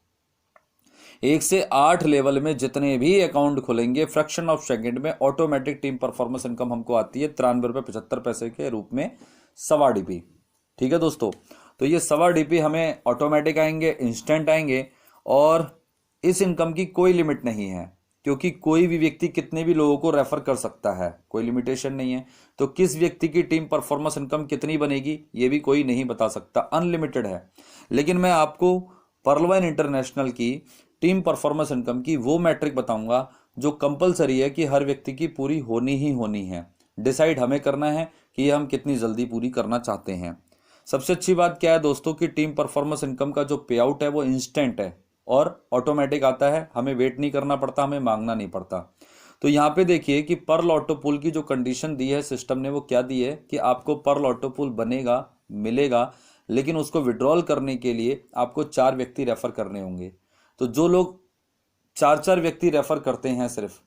1 से 8 लेवल में जितने भी अकाउंट खुलेंगे फ्रैक्शन ऑफ सेकंड में ऑटोमेटिक टीम परफॉर्मेंस इनकम हमको आती है 93 रुपये 75 पैसे के रूप में 1.25 डीपी। ठीक है दोस्तों, तो ये 1.25 डीपी हमें ऑटोमेटिक आएंगे, इंस्टेंट आएंगे, और इस इनकम की कोई लिमिट नहीं है, क्योंकि कोई भी व्यक्ति कितने भी लोगों को रेफर कर सकता है, कोई लिमिटेशन नहीं है। तो किस व्यक्ति की टीम परफॉर्मेंस इनकम कितनी बनेगी ये भी कोई नहीं बता सकता, अनलिमिटेड है। लेकिन मैं आपको पर्ल वाइन इंटरनेशनल की टीम परफॉर्मेंस इनकम की वो मैट्रिक बताऊंगा जो कंपलसरी है कि हर व्यक्ति की पूरी होनी ही होनी है। डिसाइड हमें करना है कि हम कितनी जल्दी पूरी करना चाहते हैं। सबसे अच्छी बात क्या है दोस्तों कि टीम परफॉर्मेंस इनकम का जो पे आउट है वो इंस्टेंट है और ऑटोमेटिक आता है, हमें वेट नहीं करना पड़ता, हमें मांगना नहीं पड़ता। तो यहाँ पे देखिए कि पर्ल ऑटो पूल की जो कंडीशन दी है सिस्टम ने वो क्या दी है कि आपको पर्ल ऑटो पूल बनेगा, मिलेगा, लेकिन उसको विड्रॉल करने के लिए आपको 4 व्यक्ति रेफर करने होंगे। तो जो लोग 4 व्यक्ति रेफर करते हैं, सिर्फ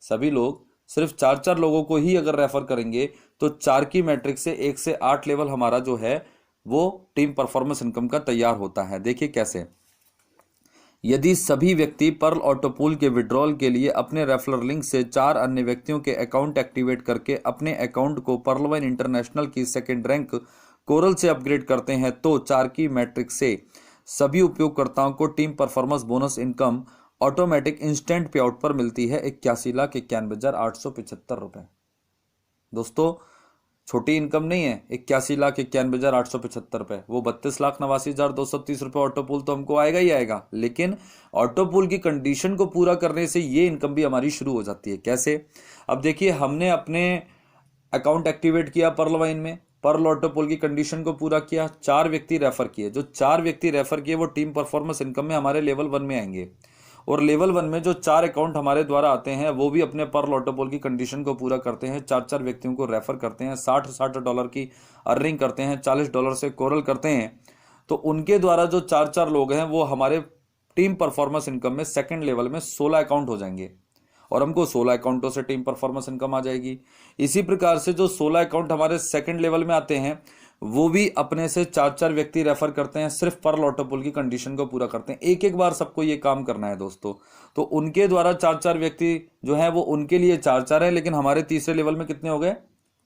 सभी लोग सिर्फ 4 लोगों को ही अगर रेफर करेंगे तो 4 की मैट्रिक से 1 से 8 लेवल हमारा जो है वो टीम परफॉर्मेंस इनकम का तैयार होता है। देखिए कैसे, यदि सभी व्यक्ति पर्ल ऑटो पूल के विड्रॉल के लिए अपने रेफरल लिंक से 4 अन्य व्यक्तियों के अकाउंट एक्टिवेट करके अपने अकाउंट को पर्ल वाइन इंटरनेशनल की सेकंड रैंक कोरल से अपग्रेड करते हैं तो 4 की मैट्रिक से सभी उपयोगकर्ताओं को team performance bonus income automatic instant पे आउट पर मिलती है 81,91,875 रुपए। दोस्तों छोटी इनकम नहीं है 81,91,875 रुपए, वो 32,89,230 रुपए ऑटो पूल तो हमको आएगा ही आएगा, लेकिन ऑटो पूल की कंडीशन को पूरा करने से ये इनकम भी हमारी शुरू हो जाती है। कैसे, अब देखिए हमने अपने अकाउंट एक्टिवेट किया पर्ल वाइन में, पर्ल ऑटो पूल की कंडीशन को पूरा किया, 4 व्यक्ति रेफर किए, जो 4 व्यक्ति रेफर किए वो टीम परफॉर्मेंस इनकम में हमारे लेवल 1 में आएंगे, और लेवल 1 में जो 4 अकाउंट हमारे द्वारा आते हैं वो भी अपने पर्ल ऑटो पूल की कंडीशन को पूरा करते हैं, 4 व्यक्तियों को रेफर करते हैं, $60 की अर्निंग करते हैं, $40 से कोरल करते हैं। तो उनके द्वारा जो 4 लोग हैं वो हमारे टीम परफॉर्मेंस इनकम में सेकंड लेवल में 16 अकाउंट हो जाएंगे और हमको 16 अकाउंटों से टीम परफॉर्मेंस इनकम आ जाएगी। इसी प्रकार से जो 16 अकाउंट हमारे सेकंड लेवल में आते हैं वो भी अपने से 4-4 व्यक्ति रेफर करते हैं, सिर्फ पर्ल ऑटो पुल की कंडीशन को पूरा करते हैं। एक एक बार सबको ये काम करना है दोस्तों, तो उनके द्वारा 4-4 व्यक्ति जो है वो उनके लिए 4-4 है, लेकिन हमारे तीसरे लेवल में कितने हो गए?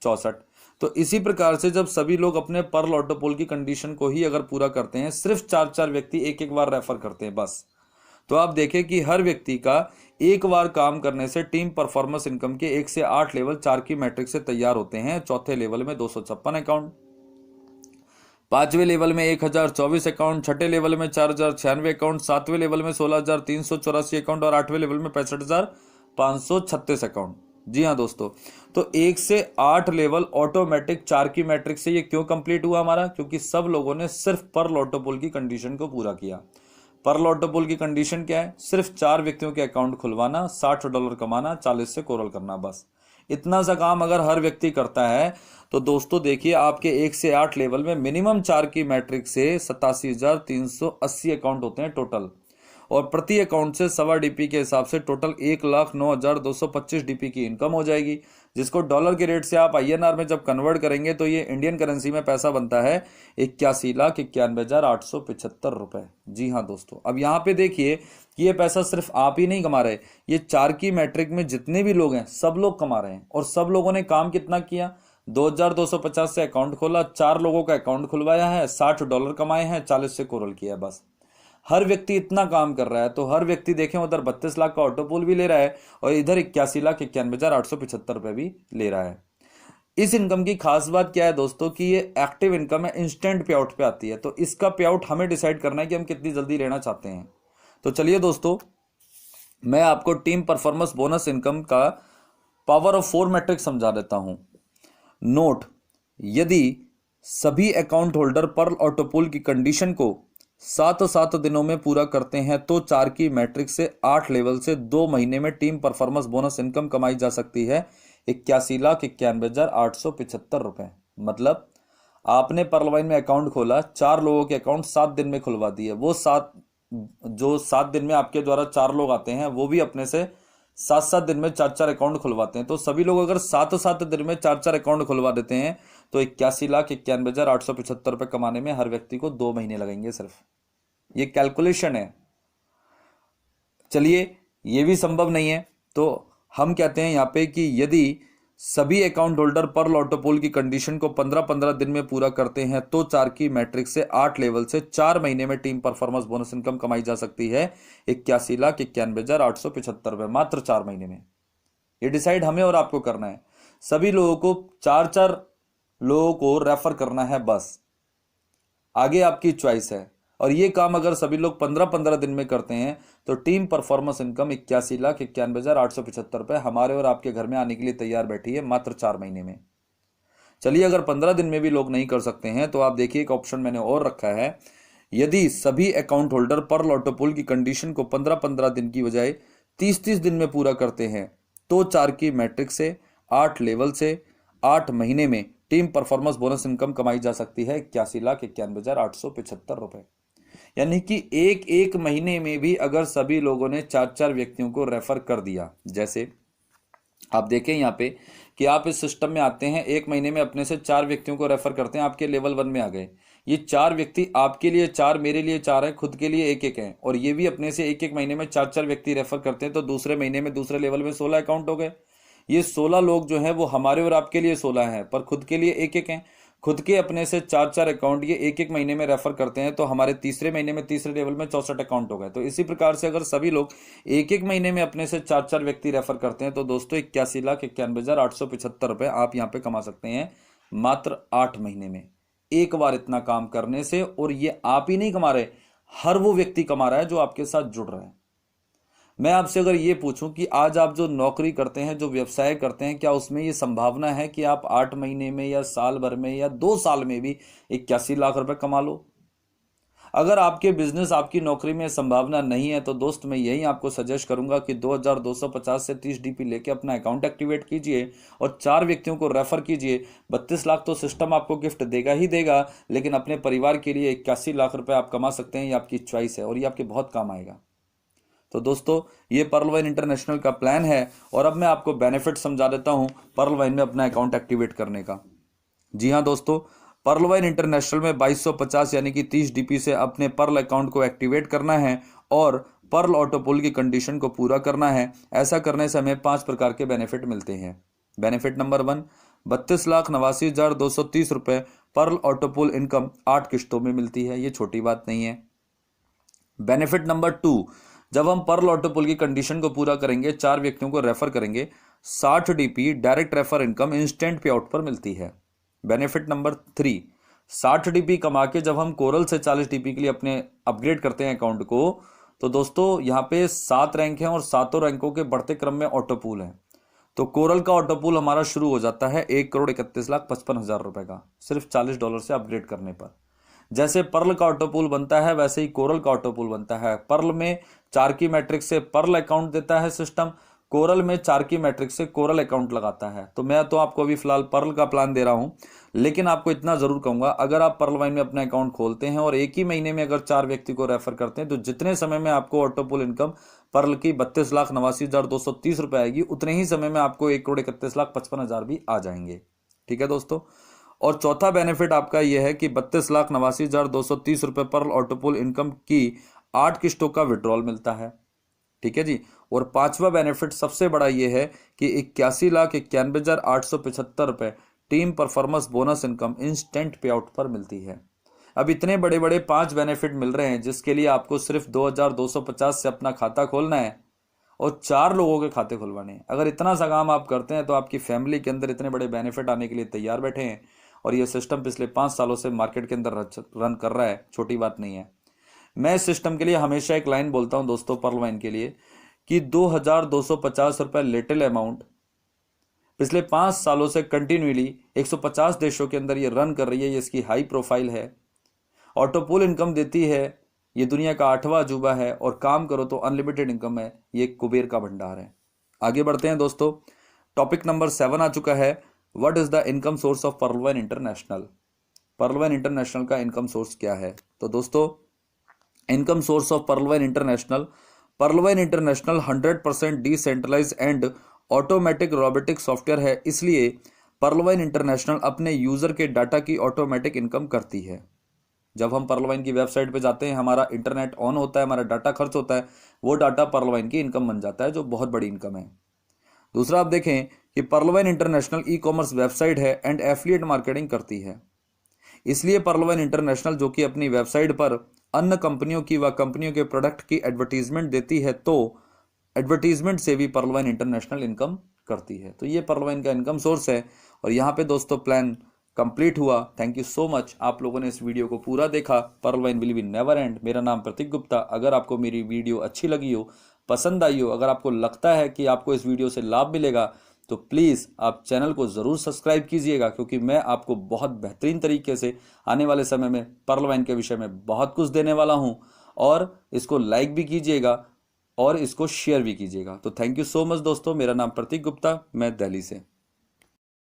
64। तो इसी प्रकार से जब सभी लोग अपने पर्ल ऑटो पुल की कंडीशन को ही अगर पूरा करते हैं, सिर्फ 4-4 व्यक्ति एक एक बार रेफर करते हैं बस, तो आप देखें कि हर व्यक्ति का एक बार काम करने से टीम परफॉर्मेंस इनकम के 1 से 8 लेवल 4 की मैट्रिक्स से तैयार होते हैं। चौथे लेवल में 256 अकाउंट, पांचवें लेवल में 1024 अकाउंट, छठे लेवल में 4096 अकाउंट, सातवें लेवल में 16384 अकाउंट और आठवें लेवल में 65,536 अकाउंट। जी हाँ दोस्तों, तो 1 से 8 लेवल ऑटोमेटिक 4 की मैट्रिक्स से ये क्यों कंप्लीट हुआ हमारा? क्योंकि सब लोगों ने सिर्फ पर्ल ऑटो पुल की कंडीशन को पूरा किया। पर्ल ऑटो पुल की कंडीशन क्या है? सिर्फ 4 व्यक्तियों के अकाउंट खुलवाना, $60 कमाना, 40 से कोरल करना, बस इतना सा काम अगर हर व्यक्ति करता है तो दोस्तों देखिए आपके 1 से 8 लेवल में मिनिमम 4 की मैट्रिक्स से 87,380 अकाउंट होते हैं टोटल, और प्रति अकाउंट से 1.25 DP के हिसाब से टोटल 1,09,225 DP की इनकम हो जाएगी, जिसको डॉलर के रेट से आप INR में जब कन्वर्ट करेंगे तो ये इंडियन करेंसी में पैसा बनता है 81,91,875 रुपए। जी हाँ दोस्तों, अब यहाँ पे देखिए कि ये पैसा सिर्फ आप ही नहीं कमा रहे, ये 4 की मैट्रिक में जितने भी लोग हैं सब लोग कमा रहे हैं। और सब लोगों ने काम कितना किया? 2,250 से अकाउंट खोला, 4 लोगों का अकाउंट खुलवाया है, $60 कमाए हैं, 40 से कोरल किया है, बस हर व्यक्ति इतना काम कर रहा है। तो हर व्यक्ति देखें उधर 32 लाख का ऑटो पुल भी ले रहा है और इधर 81,91,875 रुपए भी ले रहा है। इस इनकम की खास बात क्या है दोस्तों कि ये एक्टिव इनकम है, इंस्टेंट पे आउट पे आती है, तो इसका पे आउट हमें डिसाइड करना है कि हम कितनी जल्दी लेना चाहते हैं। तो चलिए दोस्तों, मैं आपको टीम परफॉर्मेंस बोनस इनकम का पावर ऑफ 4 मैट्रिक्स समझा देता हूं। नोट, यदि सभी अकाउंट होल्डर पर्ल ऑटो पुल की कंडीशन को 7 दिनों में पूरा करते हैं तो 4 की मैट्रिक्स से 8 लेवल से 2 महीने में टीम परफॉर्मेंस बोनस इनकम कमाई जा सकती है 81,91,875 रुपए। मतलब आपने पर्लवाइन में अकाउंट खोला, 4 लोगों के अकाउंट 7 दिन में खुलवा दिए, वो 7 दिन में आपके द्वारा 4 लोग आते हैं वो भी अपने से 7 दिन में 4 अकाउंट खुलवाते हैं। तो सभी लोग अगर 7 दिन में 4 अकाउंट खुलवा देते हैं तो 81,91,875 रुपए कमाने में हर व्यक्ति को 2 महीने लगेंगे सिर्फ। ये कैलकुलेशन है। चलिए, ये भी संभव नहीं है तो हम कहते हैं यहाँ पे कि यदि सभी अकाउंट होल्डर पर्ल ऑटो पुल की कंडीशन को 15 दिन में पूरा करते हैं तो 4 की मैट्रिक्स से 8 लेवल से 4 महीने में टीम परफॉर्मेंस बोनस इनकम कमाई जा सकती है 81,91,875 रुपए, मात्र 4 महीने में। ये डिसाइड हमें और आपको करना है। सभी लोगों को 4 लोगों को रेफर करना है, बस आगे आपकी चॉइस है। और ये काम अगर सभी लोग 15 दिन में करते हैं तो टीम परफॉर्मेंस इनकम 81,91,875 रुपए हमारे और आपके घर में आने के लिए तैयार बैठी है मात्र 4 महीने में। चलिए, अगर 15 दिन में भी लोग नहीं कर सकते हैं तो आप देखिए एक ऑप्शन मैंने और रखा है। यदि सभी अकाउंट होल्डर पर्ल ऑटो पुल की कंडीशन को 15 दिन की बजाय 30 दिन में पूरा करते हैं तो 4 की मैट्रिक से 8 लेवल से 8 महीने में टीम परफॉर्मेंस बोनस इनकम कमाई जा सकती है 81,91,875 रुपए। यानी कि एक महीने में भी अगर सभी लोगों ने 4 व्यक्तियों को रेफर कर दिया, जैसे आप देखें यहाँ पे कि आप इस सिस्टम में आते हैं, एक महीने में अपने से 4 व्यक्तियों को रेफर करते हैं, आपके लेवल 1 में आ गए। ये 4 व्यक्ति आपके लिए 4, मेरे लिए 4 है, खुद के लिए 1 है, और ये भी अपने से एक महीने में 4 व्यक्ति रेफर करते हैं, तो दूसरे महीने में दूसरे लेवल में 16 अकाउंट हो गए। ये 16 लोग जो हैं वो हमारे और आपके लिए 16 हैं, पर खुद के लिए 1 हैं। खुद के अपने से 4 अकाउंट ये एक महीने में रेफर करते हैं, तो हमारे तीसरे महीने में तीसरे लेवल में 64 अकाउंट हो गए। तो इसी प्रकार से अगर सभी लोग एक महीने में अपने से 4 व्यक्ति रेफर करते हैं तो दोस्तों 81,91,875 रुपए आप यहाँ पे कमा सकते हैं मात्र 8 महीने में, एक बार इतना काम करने से। और ये आप ही नहीं कमा रहे, हर वो व्यक्ति कमा रहा है जो आपके साथ जुड़ रहा है। मैं आपसे अगर ये पूछूं कि आज आप जो नौकरी करते हैं, जो व्यवसाय करते हैं, क्या उसमें ये संभावना है कि आप 8 महीने में या साल भर में या 2 साल में भी 81 लाख रुपए कमा लो? अगर आपके बिजनेस, आपकी नौकरी में संभावना नहीं है तो दोस्त मैं यही आपको सजेस्ट करूंगा कि 2250 से 30 डीपी लेके अपना अकाउंट एक्टिवेट कीजिए और 4 व्यक्तियों को रेफर कीजिए। 32 लाख तो सिस्टम आपको गिफ्ट देगा ही देगा, लेकिन अपने परिवार के लिए 81 लाख रुपए आप कमा सकते हैं। ये आपकी चॉइस है और ये आपके बहुत काम आएगा। तो दोस्तों ये पर्ल वाइन इंटरनेशनल का प्लान है और अब मैं आपको बेनिफिट समझा देता हूं पर्ल वाइन में अपना अकाउंट एक्टिवेट करने का। जी हाँ दोस्तों, पर्ल वाइन इंटरनेशनल में 2250 यानी कि 30 डीपी से अपने पर्ल अकाउंट को एक्टिवेट करना है और पर्ल ऑटोपुल की कंडीशन को पूरा करना है। ऐसा करने से हमें 5 प्रकार के बेनिफिट मिलते हैं। बेनिफिट नंबर 1, 32,89,230 रुपए पर्ल ऑटोपुल इनकम 8 किश्तों में मिलती है। ये छोटी बात नहीं है। बेनिफिट नंबर 2, जब हम पर्ल ऑटोपुल की कंडीशन को पूरा करेंगे, 4 व्यक्तियों को रेफर करेंगे, 60 DP direct refer income instant पे आउट पर मिलती है। बेनिफिट नंबर 3, 60 डीपी कमा के जब हम कोरल से 40 डीपी के लिए अपने अपग्रेड करते हैं अकाउंट को, तो दोस्तों यहाँ पे 7 रैंक हैं और 7 रैंकों के बढ़ते क्रम में ऑटोपूल है। तो कोरल का ऑटोपूल हमारा शुरू हो जाता है 1,31,55,000 रुपए का, सिर्फ $40 से अपग्रेड करने पर। जैसे पर्ल का ऑटोपूल बनता है वैसे ही कोरल का ऑटोपूल बनता है। पर्ल में 4 की मैट्रिक्स से पर्ल अकाउंट देता है सिस्टम, कोरल में 4 की मैट्रिक्स से कोरल अकाउंट लगाता है। तो मैं तो आपको अभी फिलहाल पर्ल का प्लान दे रहा हूं, लेकिन आपको इतना जरूर कहूंगा, अगर आप पर्ल वाइन में अपना अकाउंट खोलते हैं और एक ही महीने में अगर 4 व्यक्ति को रेफर करते हैं, तो जितने समय में आपको ऑटोपूल इनकम पर्ल की 32,89,230 रुपए आएगी, उतने ही समय में आपको 1,31,55,000 भी आ जाएंगे। ठीक है दोस्तों। और चौथा बेनिफिट आपका यह है कि 32,89,230 रुपए पर्ल ऑटोपूल इनकम की 8 किश्तों का विड्रॉल मिलता है। ठीक है जी। और पांचवा बेनिफिट सबसे बड़ा यह है कि 81,91,875 रुपए team performance bonus income instant पे आउट पर मिलती है। अब इतने बड़े बड़े 5 बेनिफिट मिल रहे हैं, जिसके लिए आपको सिर्फ 2250 से अपना खाता खोलना है और 4 लोगों के खाते खुलवाने हैं। अगर इतना सा काम आप करते हैं तो आपकी फैमिली के अंदर इतने बड़े बेनिफिट आने के लिए तैयार बैठे हैं। और ये सिस्टम पिछले 5 सालों से मार्केट के अंदर रन कर रहा है, छोटी बात नहीं है। मैं इस सिस्टम के लिए हमेशा एक लाइन बोलता हूं दोस्तों, पर्ल वाइन के लिए, कि 2250 रुपए लिटिल अमाउंट पिछले 5 सालों से कंटिन्यूली 150 देशों के अंदर ये रन कर रही है। ये इसकी हाई प्रोफाइल है, ऑटोपूल इनकम देती है, ये दुनिया का 8वां अजूबा है और काम करो तो अनलिमिटेड इनकम है। ये कुबेर का भंडार है। आगे बढ़ते हैं दोस्तों। टॉपिक नंबर 7 आ चुका है, what is the income source of Pearl Wine International. Pearl Wine International का इनकम सोर्स क्या है? तो दोस्तों income source of Pearl Wine International, Pearl Wine International 100% decentralize and automatic robotic software है। इसलिए पर्ल वाइन इंटरनेशनल अपने user के data की ऑटोमेटिक इनकम करती है। जब हम पर्ल वाइन की वेबसाइट पे जाते हैं, हमारा इंटरनेट ऑन होता है, हमारा डाटा खर्च होता है, वो डाटा पर्ल वाइन की इनकम बन जाता है, जो बहुत बड़ी इनकम है। दूसरा आप देखें कि Pearl Wine International e commerce website है एंड एफिलिएट मार्केटिंग करती है। इसलिए पर्ल वाइन इंटरनेशनल जो कि अपनी वेबसाइट पर अन्य कंपनियों की व कंपनियों के प्रोडक्ट की एडवर्टीजमेंट देती है, तो एडवर्टीजमेंट से भी पर्ल वाइन इंटरनेशनल इनकम करती है। तो ये पर्ल वाइन का इनकम सोर्स है। और यहाँ पे दोस्तों प्लान कंप्लीट हुआ। थैंक यू सो मच, आप लोगों ने इस वीडियो को पूरा देखा। Pearl Wine will be never end. मेरा नाम प्रतीक गुप्ता। अगर आपको मेरी वीडियो अच्छी लगी हो, पसंद आई हो, अगर आपको लगता है कि आपको इस वीडियो से लाभ मिलेगा, तो प्लीज़ आप चैनल को ज़रूर सब्सक्राइब कीजिएगा, क्योंकि मैं आपको बहुत बेहतरीन तरीके से आने वाले समय में पर्ल वाइन के विषय में बहुत कुछ देने वाला हूं। और इसको लाइक भी कीजिएगा और इसको शेयर भी कीजिएगा। तो थैंक यू सो मच दोस्तों। मेरा नाम प्रतीक गुप्ता, मैं दिल्ली से।